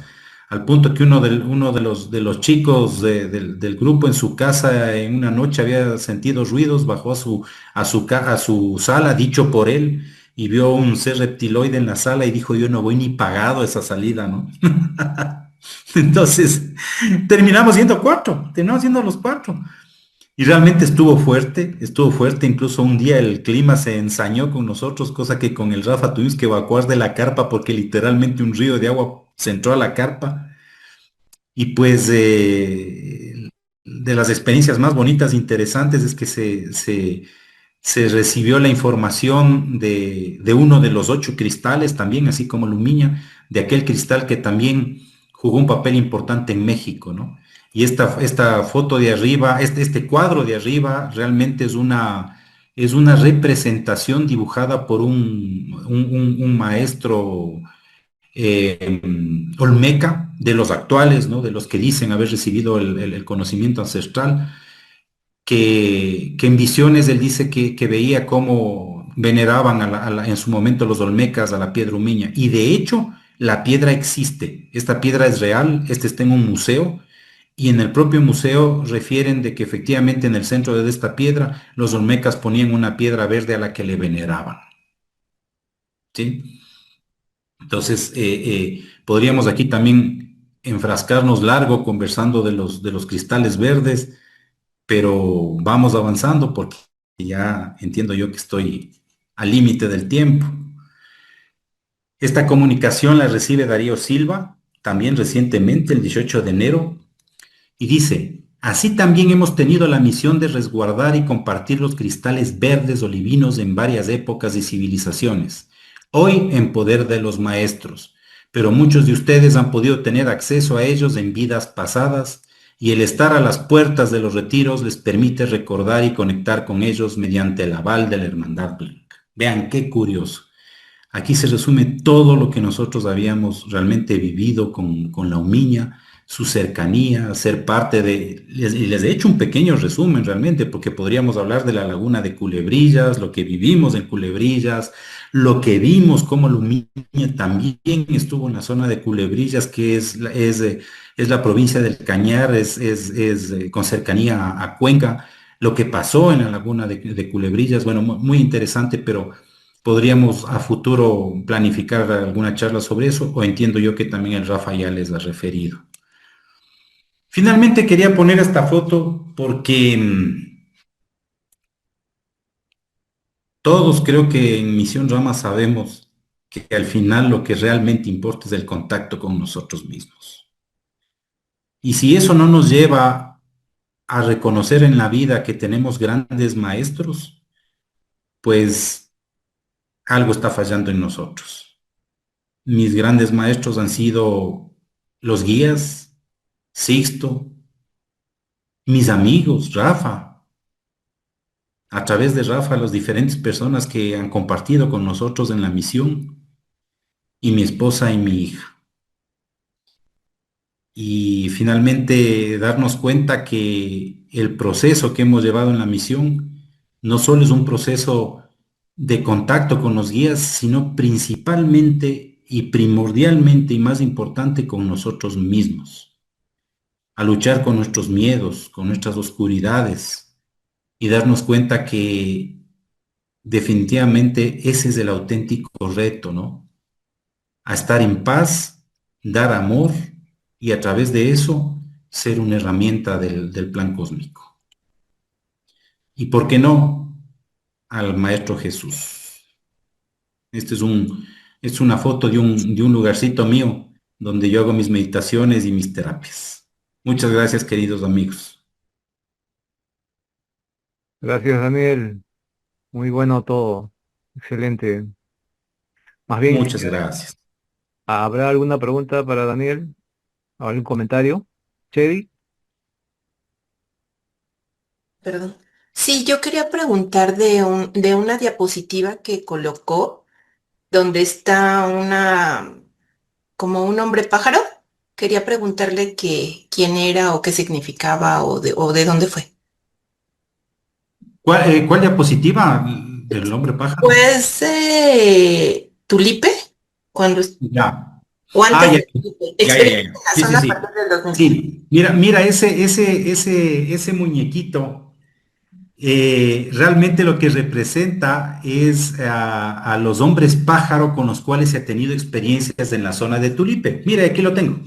al punto que uno de los chicos del grupo en su casa en una noche había sentido ruidos, bajó a su sala, dicho por él, y vio un ser reptiloide en la sala y dijo: yo no voy ni pagado a esa salida, ¿no? Entonces, terminamos siendo los cuatro. Y realmente estuvo fuerte, incluso un día el clima se ensañó con nosotros, cosa que con el Rafa tuvimos que evacuar de la carpa porque literalmente un río de agua se entró a la carpa. Y pues de las experiencias más bonitas e interesantes es que se recibió la información de uno de los 8 cristales también, así como Lumiña, de aquel cristal que también jugó un papel importante en México, ¿no? Y esta foto de arriba, este cuadro de arriba, realmente es una representación dibujada por un maestro olmeca, de los actuales, ¿no? De los que dicen haber recibido el conocimiento ancestral, que en visiones él dice que veía cómo veneraban en su momento los olmecas a la piedra humeña. Y de hecho, la piedra existe. Esta piedra es real, está en un museo. Y en el propio museo refieren de que efectivamente en el centro de esta piedra los olmecas ponían una piedra verde a la que le veneraban. ¿Sí? Entonces, podríamos aquí también enfrascarnos largo conversando de los cristales verdes, pero vamos avanzando porque ya entiendo yo que estoy al límite del tiempo. Esta comunicación la recibe Darío Silva, también recientemente, el 18 de enero, y dice: así también hemos tenido la misión de resguardar y compartir los cristales verdes olivinos en varias épocas y civilizaciones, hoy en poder de los maestros, pero muchos de ustedes han podido tener acceso a ellos en vidas pasadas, y el estar a las puertas de los retiros les permite recordar y conectar con ellos mediante el aval de la Hermandad Blanca. Vean qué curioso. Aquí se resume todo lo que nosotros habíamos realmente vivido con la Umiña, su cercanía, ser parte de... Y les he hecho un pequeño resumen realmente, porque podríamos hablar de la laguna de Culebrillas, lo que vivimos en Culebrillas, lo que vimos, como la Umiña también estuvo en la zona de Culebrillas, que es la provincia del Cañar, con cercanía a Cuenca, lo que pasó en la laguna de Culebrillas, bueno, muy interesante, pero podríamos a futuro planificar alguna charla sobre eso, o entiendo yo que también el Rafa ya les ha referido. Finalmente quería poner esta foto porque todos creo que en Misión Rama sabemos que al final lo que realmente importa es el contacto con nosotros mismos. Y si eso no nos lleva a reconocer en la vida que tenemos grandes maestros, pues algo está fallando en nosotros. Mis grandes maestros han sido los guías, Sixto, mis amigos, Rafa, a través de Rafa, las diferentes personas que han compartido con nosotros en la misión, y mi esposa y mi hija. Y finalmente darnos cuenta que el proceso que hemos llevado en la misión no solo es un proceso de contacto con los guías, sino principalmente y primordialmente y más importante con nosotros mismos, a luchar con nuestros miedos, con nuestras oscuridades y darnos cuenta que definitivamente ese es el auténtico reto, ¿no? A estar en paz, dar amor y a través de eso ser una herramienta del plan cósmico. ¿Y por qué no? Al Maestro Jesús. Este es una foto de un lugarcito mío donde yo hago mis meditaciones y mis terapias. Muchas gracias, queridos amigos. Gracias, Daniel. Muy bueno todo. Excelente. Más bien, Muchas gracias. ¿habrá alguna pregunta para Daniel? ¿Algún comentario? Chedi. Perdón. Sí, yo quería preguntar de una diapositiva que colocó donde está como un hombre pájaro. Quería preguntarle quién era o qué significaba o de dónde fue. ¿Cuál diapositiva del hombre pájaro? Pues Tulipe, cuando Ya. o antes Ya. de Tulipe, Ya. experiencia en la Sí, sí, zona a sí. partir del 2000. Sí, mira ese muñequito, realmente lo que representa es a los hombres pájaro con los cuales se ha tenido experiencias en la zona de Tulipe. Mira, aquí lo tengo.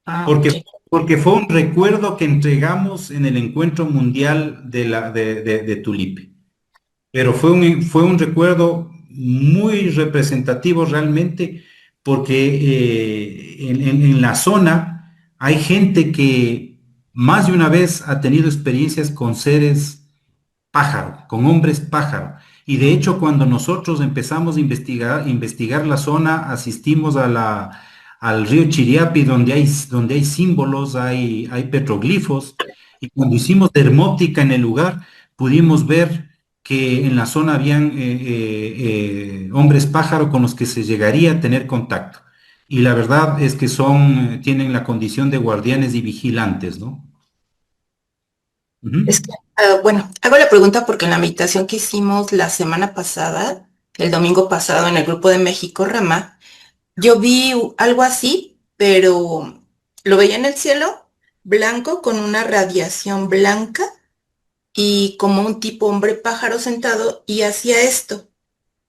Ah, ok. Porque fue un recuerdo que entregamos en el encuentro mundial de Tulipe. Pero fue un recuerdo muy representativo realmente, porque en la zona hay gente que más de una vez ha tenido experiencias con seres pájaro, con hombres pájaro. Y de hecho, cuando nosotros empezamos a investigar la zona, asistimos al río Chiriapi, donde hay símbolos, hay petroglifos, y cuando hicimos dermóptica en el lugar, pudimos ver que en la zona habían hombres pájaro con los que se llegaría a tener contacto. Y la verdad es que tienen la condición de guardianes y vigilantes, ¿no? Ujú. Es que, bueno, hago la pregunta porque en la meditación que hicimos la semana pasada, el domingo pasado en el grupo de México Rama, yo vi algo así, pero lo veía en el cielo, blanco, con una radiación blanca y como un tipo hombre pájaro sentado y hacía esto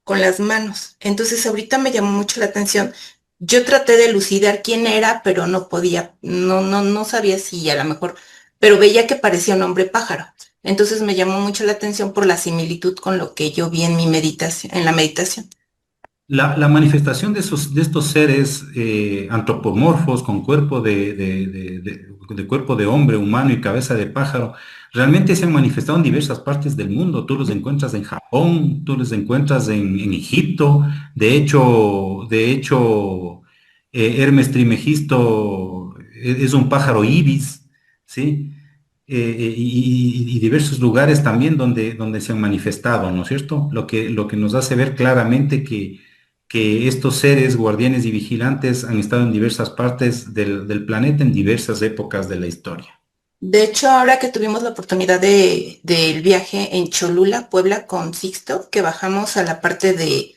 con las manos. Entonces ahorita me llamó mucho la atención. Yo traté de elucidar quién era, pero no podía, no sabía si a lo mejor, pero veía que parecía un hombre pájaro. Entonces me llamó mucho la atención por la similitud con lo que yo vi en mi meditación, en la meditación. La manifestación de estos seres antropomorfos con cuerpo de cuerpo de hombre, humano y cabeza de pájaro, realmente se han manifestado en diversas partes del mundo. Tú los encuentras en Japón, tú los encuentras en Egipto. De hecho, Hermes Trismegisto es un pájaro ibis, ¿sí? y diversos lugares también donde se han manifestado, ¿no es cierto? Lo que nos hace ver claramente que estos seres guardianes y vigilantes han estado en diversas partes del planeta en diversas épocas de la historia. De hecho, ahora que tuvimos la oportunidad del viaje en Cholula, Puebla, con Sixto, que bajamos a la parte de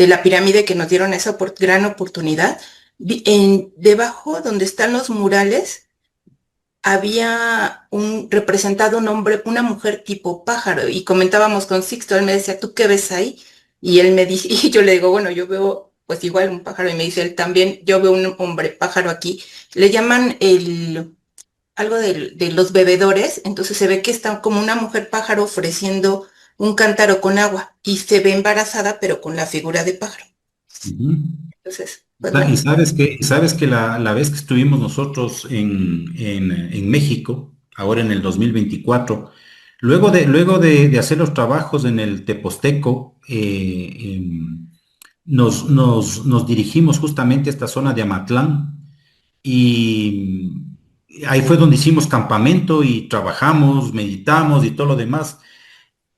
la pirámide que nos dieron esa gran oportunidad, debajo donde están los murales, había representado un hombre, una mujer tipo pájaro, y comentábamos con Sixto, él me decía, ¿tú qué ves ahí? Y él me dice, y yo le digo, bueno, yo veo pues igual un pájaro, y me dice él también, yo veo un hombre pájaro aquí, le llaman algo de los bebedores, entonces se ve que está como una mujer pájaro ofreciendo un cántaro con agua, y se ve embarazada, pero con la figura de pájaro. Ujú. Entonces, pues Y bueno. sabes que la vez que estuvimos nosotros en México, ahora en el 2024, luego de hacer los trabajos en el Teposteco, nos dirigimos justamente a esta zona de Amatlán y ahí fue donde hicimos campamento y trabajamos, meditamos y todo lo demás.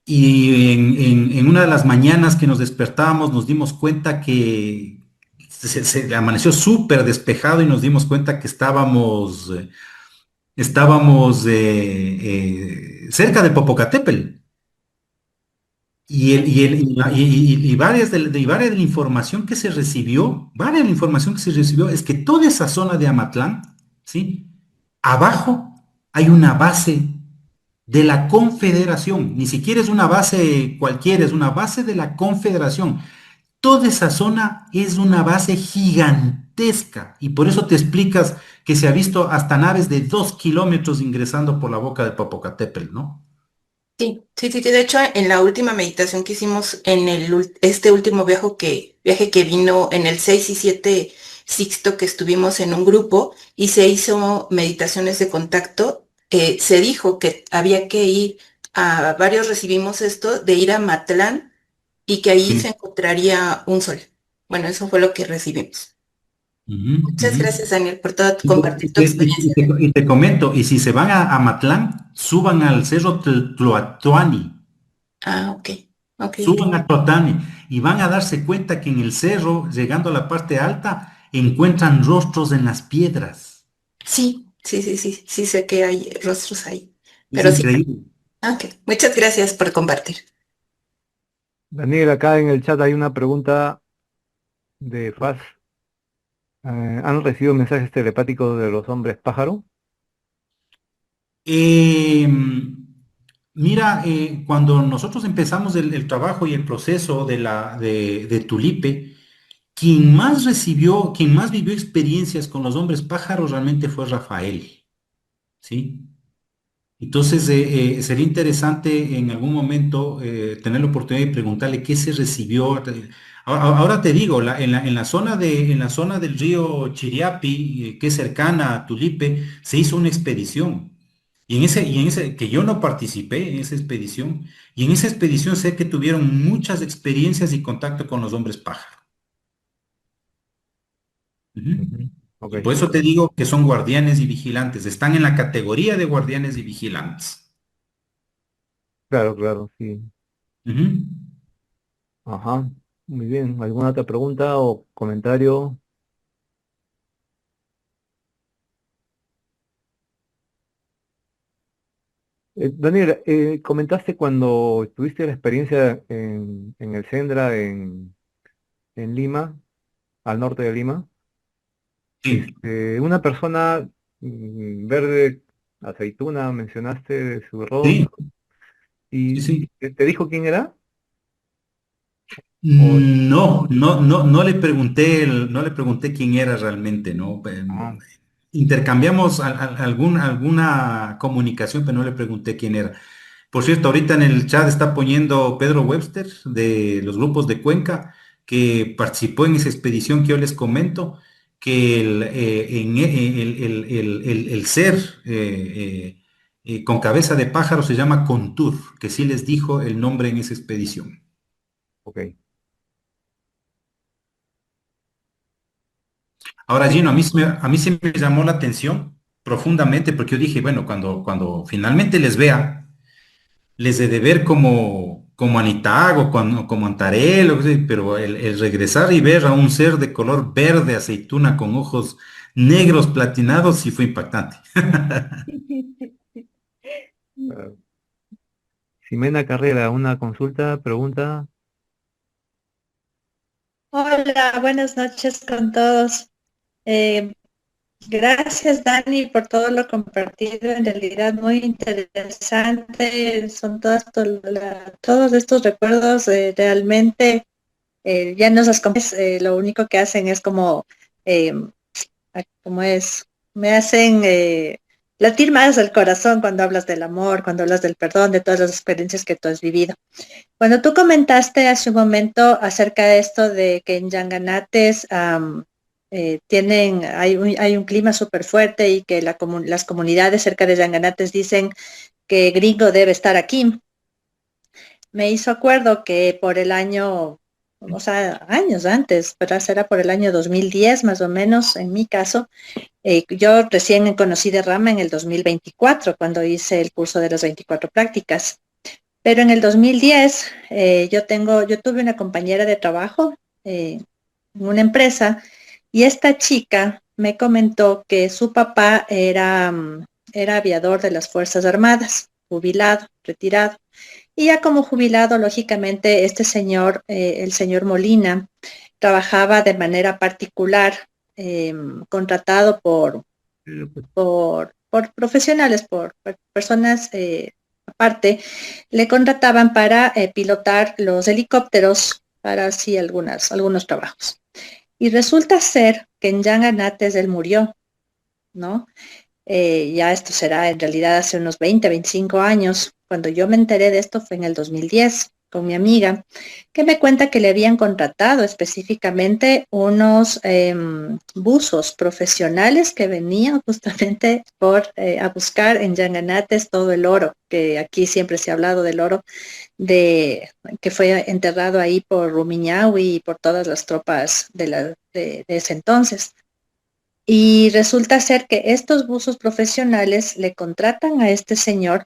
Y en una de las mañanas que nos despertábamos nos dimos cuenta que se amaneció súper despejado y nos dimos cuenta que estábamos cerca de Popocatépetl. Y varias de la información que se recibió, varias de la información que se recibió es que toda esa zona de Amatlán, ¿sí? Abajo hay una base de la Confederación, ni siquiera es una base cualquiera, es una base de la Confederación. Toda esa zona es una base gigantesca y por eso te explicas que se ha visto hasta naves de 2 kilómetros ingresando por la boca de Popocatépetl, ¿no? Sí, sí, sí, sí. De hecho, en la última meditación que hicimos en este último viaje que vino en el 6 y 7 Sixto, que estuvimos en un grupo y se hizo meditaciones de contacto, se dijo que había que ir varios recibimos esto, de ir a Matlán y que ahí se Sí. encontraría un sol. Bueno, eso fue lo que recibimos. Ujú, Muchas ujú. gracias, Daniel, por todo Y, compartir tu experiencia. y te comento, y si se van a Amatlán, suban al cerro Tlatoani, Ah, ok, ok, ok. suban a Tlatoani y van a darse cuenta que en el cerro, llegando a la parte alta, encuentran rostros en las piedras. Sí, sí, sí, sí, sí sé que hay rostros ahí, Es pero sí. increíble. Ok, muchas gracias por compartir. Daniel, acá en el chat hay una pregunta de Faz. ¿Han recibido mensajes telepáticos de los hombres pájaro? Eh, Mira, cuando nosotros empezamos el trabajo y el proceso de Tulipe, quien más vivió experiencias con los hombres pájaros realmente fue Rafael, ¿sí? Entonces, sería interesante en algún momento tener la oportunidad de preguntarle qué se recibió. Ahora te digo, en la zona del río Chiriapi, que es cercana a Tulipe, se hizo una expedición. Que yo no participé en esa expedición, y en esa expedición sé que tuvieron muchas experiencias y contacto con los hombres pájaro. Ujú. Ujú. Ok, Y por eso te digo que son guardianes y vigilantes, están en la categoría de guardianes y vigilantes. claro, claro, sí. Ujú. Ajá, muy bien. ¿Alguna otra pregunta o comentario? Daniel, comentaste cuando tuviste la experiencia en el Sendra en Lima, al norte de Lima, Sí, una persona verde, aceituna, mencionaste de su sí, rostro, sí, y sí. te dijo quién era. O, No, no, no, no le pregunté quién era realmente, ¿no? ah, Intercambiamos alguna comunicación, pero no le pregunté quién era. Por cierto, ahorita en el chat está poniendo Pedro Webster de los grupos de Cuenca, que participó en esa expedición que yo les comento, que el ser con cabeza de pájaro se llama Contur, que sí les dijo el nombre en esa expedición. ok. Ahora, Gino, a mí sí me llamó la atención. profundamente, porque yo dije, bueno, cuando finalmente les vea, les he de ver como Anitag o como Antarel, o qué sé, pero el regresar y ver a un ser de color verde, aceituna, con ojos negros platinados, sí fue impactante. Ah, Ximena Carrera, una consulta, pregunta. Hola, buenas noches con todos. Eh, Gracias, Dani, por todo lo compartido. En realidad muy interesante. Son todos estos recuerdos realmente ya nos las lo único que hacen es eh, como es, me hacen latir más el corazón cuando hablas del amor, cuando hablas del perdón, de todas las experiencias que tú has vivido. Cuando tú comentaste hace un momento acerca de esto de que en Yanganates hay un clima súper fuerte y que las comunidades cerca de Yanganates dicen que Gringo debe estar aquí, me hizo acuerdo que por el año, o sea, años antes, pero será por el año 2010 más o menos, en mi caso, yo recién conocí de Rama en el 2024, cuando hice el curso de las 24 prácticas. Pero en el 2010 yo tuve una compañera de trabajo en una empresa y esta chica me comentó que su papá era aviador de las Fuerzas Armadas, jubilado, retirado. Y ya como jubilado, lógicamente, este señor, el señor Molina, trabajaba de manera particular, contratado por profesionales, por personas aparte, le contrataban para pilotar los helicópteros para así algunos trabajos. Y resulta ser que en Yanganates él murió, ¿no? Ya esto será en realidad hace unos 20, 25 años. Cuando yo me enteré de esto fue en el 2010 con mi amiga, que me cuenta que le habían contratado específicamente unos buzos profesionales que venían justamente a buscar en Yanganates todo el oro, que aquí siempre se ha hablado del oro que fue enterrado ahí por Rumiñahui y por todas las tropas de ese entonces. Y resulta ser que estos buzos profesionales le contratan a este señor,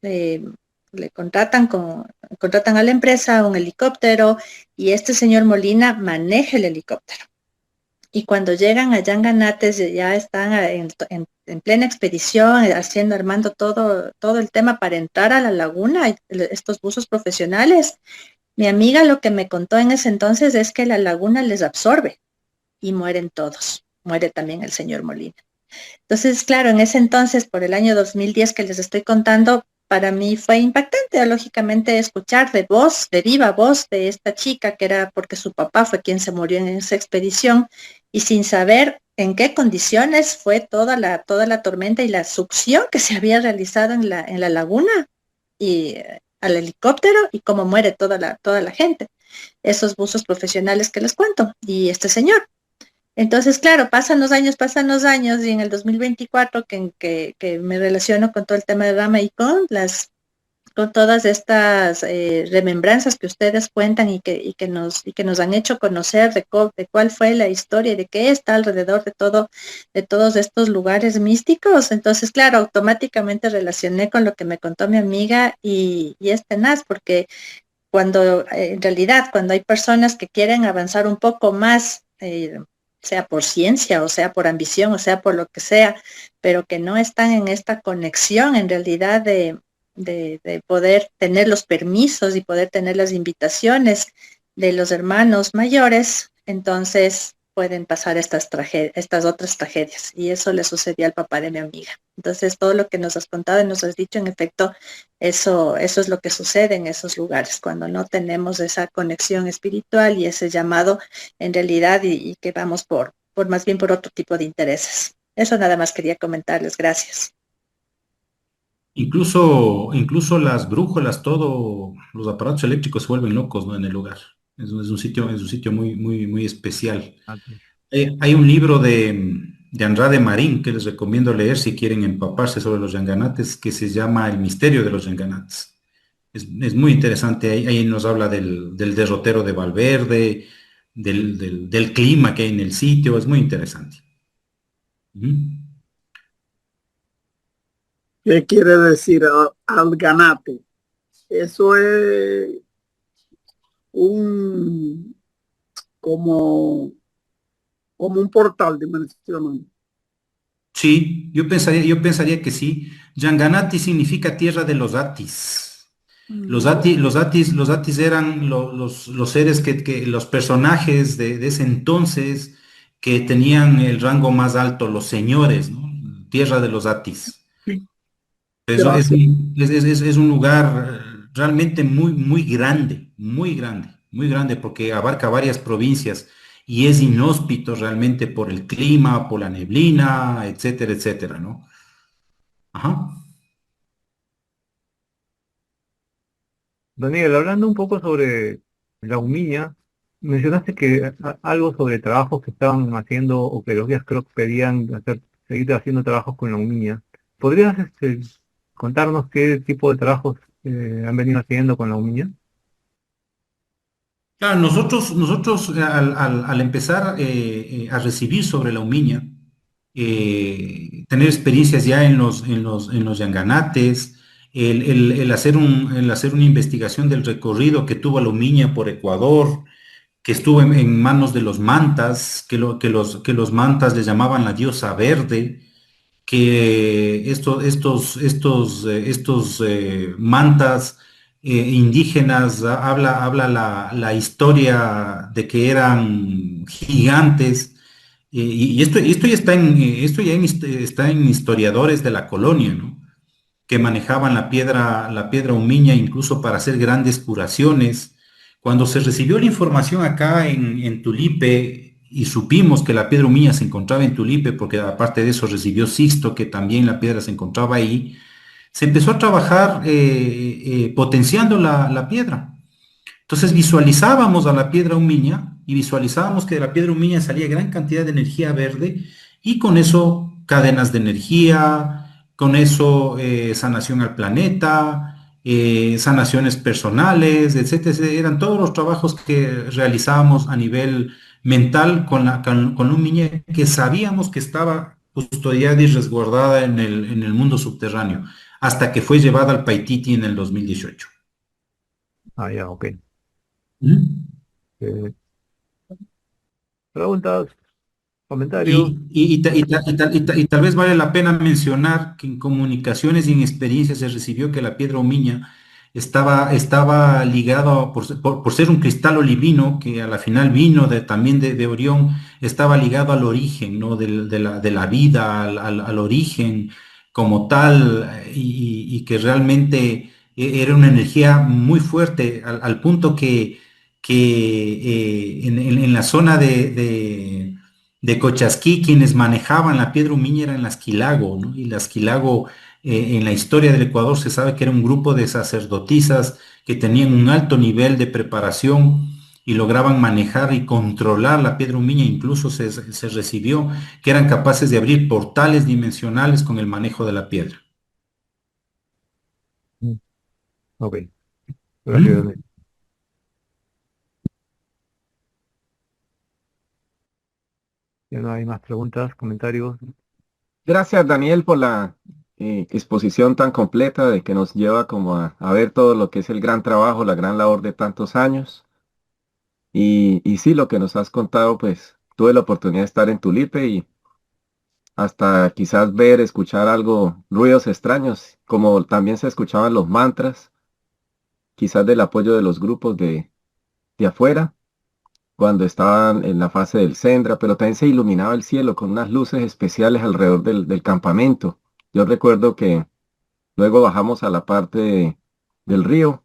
eh, contratan a la empresa un helicóptero y este señor Molina maneja el helicóptero. Y cuando llegan a Yanganates ya están en plena expedición, armando todo el tema para entrar a la laguna, estos buzos profesionales. Mi amiga lo que me contó en ese entonces es que la laguna les absorbe y mueren todos. Muere también el señor Molina. Entonces, claro, en ese entonces, por el año 2010 que les estoy contando, para mí fue impactante, lógicamente, escuchar de viva voz de esta chica, que era porque su papá fue quien se murió en esa expedición, y sin saber en qué condiciones fue toda la tormenta y la succión que se había realizado en la laguna y al helicóptero y cómo muere toda la gente. Esos buzos profesionales que les cuento y este señor. Entonces, claro, pasan los años y en el 2024 que me relaciono con todo el tema de Rama y con todas estas remembranzas que ustedes cuentan y que nos han hecho conocer de cuál fue la historia y de qué está alrededor de todos estos lugares místicos. Entonces, claro, automáticamente relacioné con lo que me contó mi amiga y es tenaz porque en realidad, cuando hay personas que quieren avanzar un poco más, sea por ciencia, o sea por ambición, o sea por lo que sea, pero que no están en esta conexión en realidad de poder tener los permisos y poder tener las invitaciones de los hermanos mayores, entonces pueden pasar estas otras tragedias. Y eso le sucedió al papá de mi amiga. Entonces, todo lo que nos has contado y nos has dicho, en efecto, eso es lo que sucede en esos lugares, cuando no tenemos esa conexión espiritual y ese llamado en realidad y que vamos más bien por otro tipo de intereses. Eso nada más quería comentarles. Gracias. Incluso las brújulas, todo, los aparatos eléctricos se vuelven locos, ¿no? En el lugar. Es un sitio muy, muy, muy especial. Hay un libro de Andrade Marín que les recomiendo leer si quieren empaparse sobre los yanganates, que se llama El misterio de los yanganates. Es muy interesante. Ahí nos habla del derrotero de Valverde, del clima que hay en el sitio. Es muy interesante. Ujú. ¿Qué quiere decir Alganate? Eso es un como, como un portal dimensional. Sí, yo pensaría que sí. Yanganati significa tierra de los Atis. Los Atis eran los seres los personajes de ese entonces que tenían el rango más alto, los señores, ¿no? Tierra de los Atis. Sí. Eso Gracias. es un lugar realmente muy grande, porque abarca varias provincias y es inhóspito realmente por el clima, por la neblina, etcétera, etcétera, ¿no? Ajá. Daniel, hablando un poco sobre la humilla, mencionaste que algo sobre trabajos que estaban haciendo o que los días creo que pedían seguir haciendo trabajos con la humilla. ¿Podrías contarnos qué tipo de trabajos han venido haciendo con la humilla? Claro, nosotros al empezar a recibir sobre la Umiña, tener experiencias ya en los yanganates, el hacer una investigación del recorrido que tuvo la Umiña por Ecuador, que estuvo en manos de los mantas, que los mantas le llamaban la diosa verde, que estos mantas indígenas habla la historia de que eran gigantes, y esto ya está está en historiadores de la colonia, ¿no? Que manejaban la piedra humiña incluso para hacer grandes curaciones. Cuando se recibió la información acá en Tulipe y supimos que la piedra humiña se encontraba en Tulipe, porque aparte de eso recibió Sixto, que también la piedra se encontraba ahí, se empezó a trabajar potenciando la piedra. Entonces visualizábamos a la piedra humiña y visualizábamos que de la piedra humiña salía gran cantidad de energía verde y con eso cadenas de energía, con eso sanación al planeta, sanaciones personales, etcétera. Eran todos los trabajos que realizábamos a nivel mental con la humiña que sabíamos que estaba custodiada y resguardada en el mundo subterráneo, hasta que fue llevada al Paititi en el 2018. Ah, ya, ok. ¿Mm? Eh, Preguntas, comentarios. Y tal vez vale la pena mencionar que en comunicaciones y en experiencias se recibió que la piedra humiña estaba ligado, por ser un cristal olivino, que a la final vino también de Orión, estaba ligado al origen, ¿no? De la vida, al origen como tal, y que realmente era una energía muy fuerte, al punto que en la zona de Cochasquí, quienes manejaban la piedra humiña eran las Quilago, ¿no? Y las Quilago, en la historia del Ecuador se sabe que era un grupo de sacerdotisas que tenían un alto nivel de preparación y lograban manejar y controlar la piedra humiña, incluso se recibió que eran capaces de abrir portales dimensionales con el manejo de la piedra. Mm, ok, gracias, ¿Mm? Daniel. Ya no hay más preguntas, comentarios. Gracias, Daniel, por la exposición tan completa de que nos lleva como a ver todo lo que es el gran trabajo, la gran labor de tantos años. Y sí, lo que nos has contado, pues tuve la oportunidad de estar en Tulipe y hasta quizás ver, escuchar algo, ruidos extraños, como también se escuchaban los mantras, quizás del apoyo de los grupos de afuera, cuando estaban en la fase del Sendra, pero también se iluminaba el cielo con unas luces especiales alrededor del campamento. Yo recuerdo que luego bajamos a la parte del río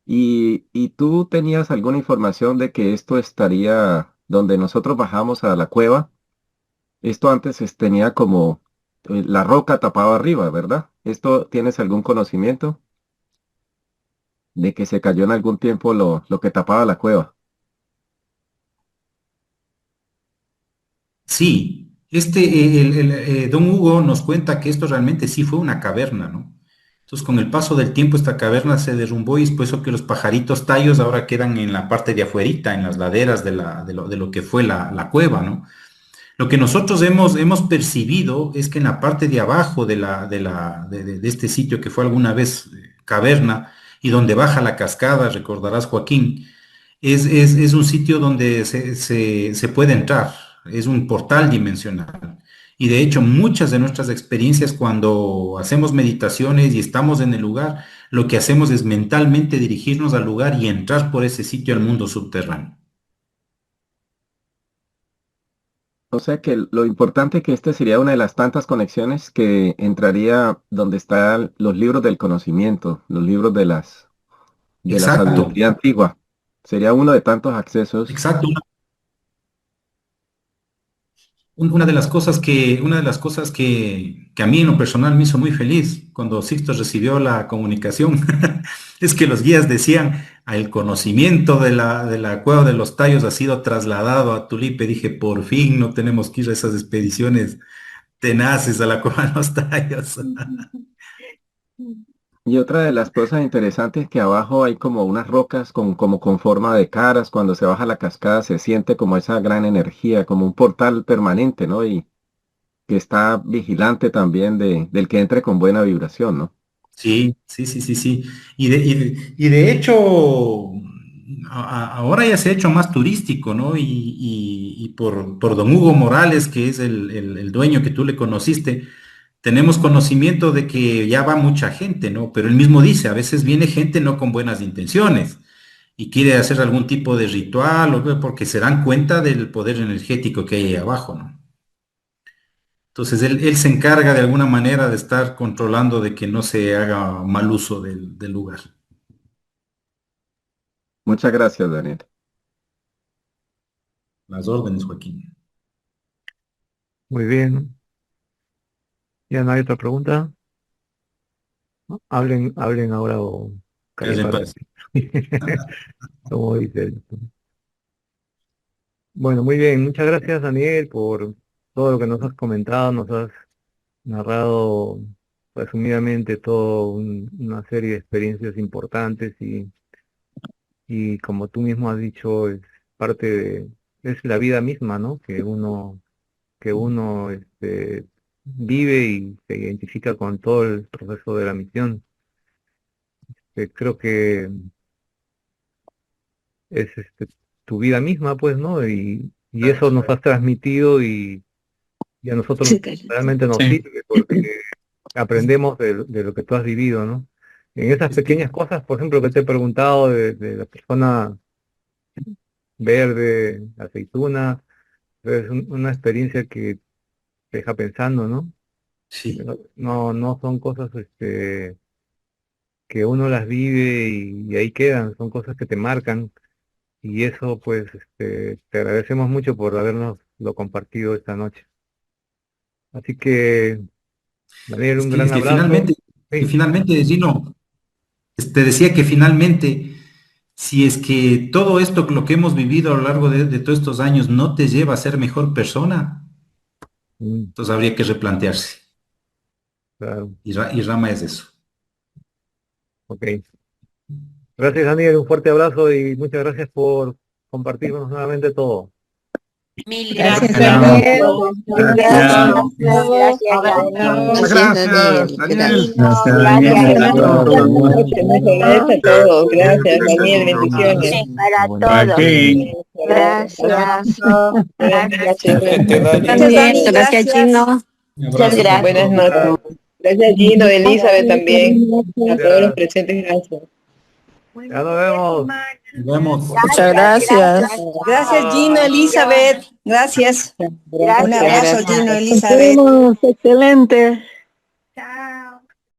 y tú tenías alguna información de que esto estaría donde nosotros bajamos a la cueva. Esto antes tenía como la roca tapada arriba, ¿verdad? ¿Esto tienes algún conocimiento de que se cayó en algún tiempo lo que tapaba la cueva? Sí, don Hugo nos cuenta que esto realmente sí fue una caverna, ¿no? Entonces, con el paso del tiempo, esta caverna se derrumbó y es por eso que los pajaritos tallos ahora quedan en la parte de afuerita, en las laderas de lo que fue la cueva, ¿no? Lo que nosotros hemos percibido es que en la parte de abajo de este sitio que fue alguna vez caverna y donde baja la cascada, recordarás, Joaquín, es un sitio donde se puede entrar, es un portal dimensional. Y de hecho, muchas de nuestras experiencias cuando hacemos meditaciones y estamos en el lugar, lo que hacemos es mentalmente dirigirnos al lugar y entrar por ese sitio al mundo subterráneo. O sea que lo importante que este sería una de las tantas conexiones que entraría donde están los libros del conocimiento, los libros de la Exacto, sabiduría antigua. Sería uno de tantos accesos. exacto. Una de las cosas que a mí en lo personal me hizo muy feliz cuando Sixto recibió la comunicación es que los guías decían: el conocimiento de la cueva de los tallos ha sido trasladado a Tulipe. Dije, por fin no tenemos que ir a esas expediciones tenaces a la cueva de los tallos. Y otra de las cosas interesantes es que abajo hay como unas rocas como con forma de caras. Cuando se baja la cascada se siente como esa gran energía, como un portal permanente, ¿no? Y que está vigilante también del que entre con buena vibración, ¿no? Sí, sí, sí, sí, sí. Y de hecho, ahora ya se ha hecho más turístico, ¿no? Y por don Hugo Morales, que es el dueño que tú le conociste, tenemos conocimiento de que ya va mucha gente, ¿no? Pero él mismo dice, a veces viene gente no con buenas intenciones y quiere hacer algún tipo de ritual, porque se dan cuenta del poder energético que hay ahí abajo, ¿no? Entonces él se encarga de alguna manera de estar controlando de que no se haga mal uso del lugar. Muchas gracias, Daniel. Las órdenes, Joaquín. Muy bien. ¿Ya no hay otra pregunta? ¿No? Hablen ahora o callen Callen para paz. como dice él. Bueno, muy bien. Muchas gracias, Daniel, por todo lo que nos has comentado. Nos has narrado resumidamente una serie de experiencias importantes y como tú mismo has dicho, es parte es la vida misma, ¿no? Que uno vive y se identifica con todo el proceso de la misión. Creo que es tu vida misma, pues, ¿no? Y eso nos has transmitido y a nosotros realmente nos Sí. sirve porque aprendemos de lo que tú has vivido, ¿no? En esas pequeñas cosas, por ejemplo, que te he preguntado de la persona verde, aceituna, es una experiencia que te deja pensando, ¿no? Sí. No son cosas que uno las vive y ahí quedan, son cosas que te marcan y eso pues te agradecemos mucho por habernos lo compartido esta noche. Así que, Daniel, Es un que, gran es que abrazo. finalmente, que Sí. finalmente, Gino, te decía que finalmente, si es que todo esto, lo que hemos vivido a lo largo de todos estos años, no te lleva a ser mejor persona, Mm, entonces habría que replantearse. claro, Y Rama es eso. ok. Gracias, Daniel, un fuerte abrazo y muchas gracias por compartirnos nuevamente todo. Mil Gracias, gracias. Daniel. Gracias. Gracias, Gracias, Daniel. Gracias, Daniel. Gracias, Gracias, Daniel. Daniel. Muchas gracias a todos. Gracias, Daniel. Bendiciones. Para todos. Gracias. Gracias. Excelente, Dani. Dani, Gracias, Gino. Un Muchas abrazo. gracias. Buenas noches. Gracias, Gino, Elizabeth también. A todos los presentes, gracias. Ya nos vemos. Nos vemos. Muchas gracias. Gracias, Gino, Elizabeth. Gracias. Un abrazo, Gracias. Gino, Elizabeth. Excelente.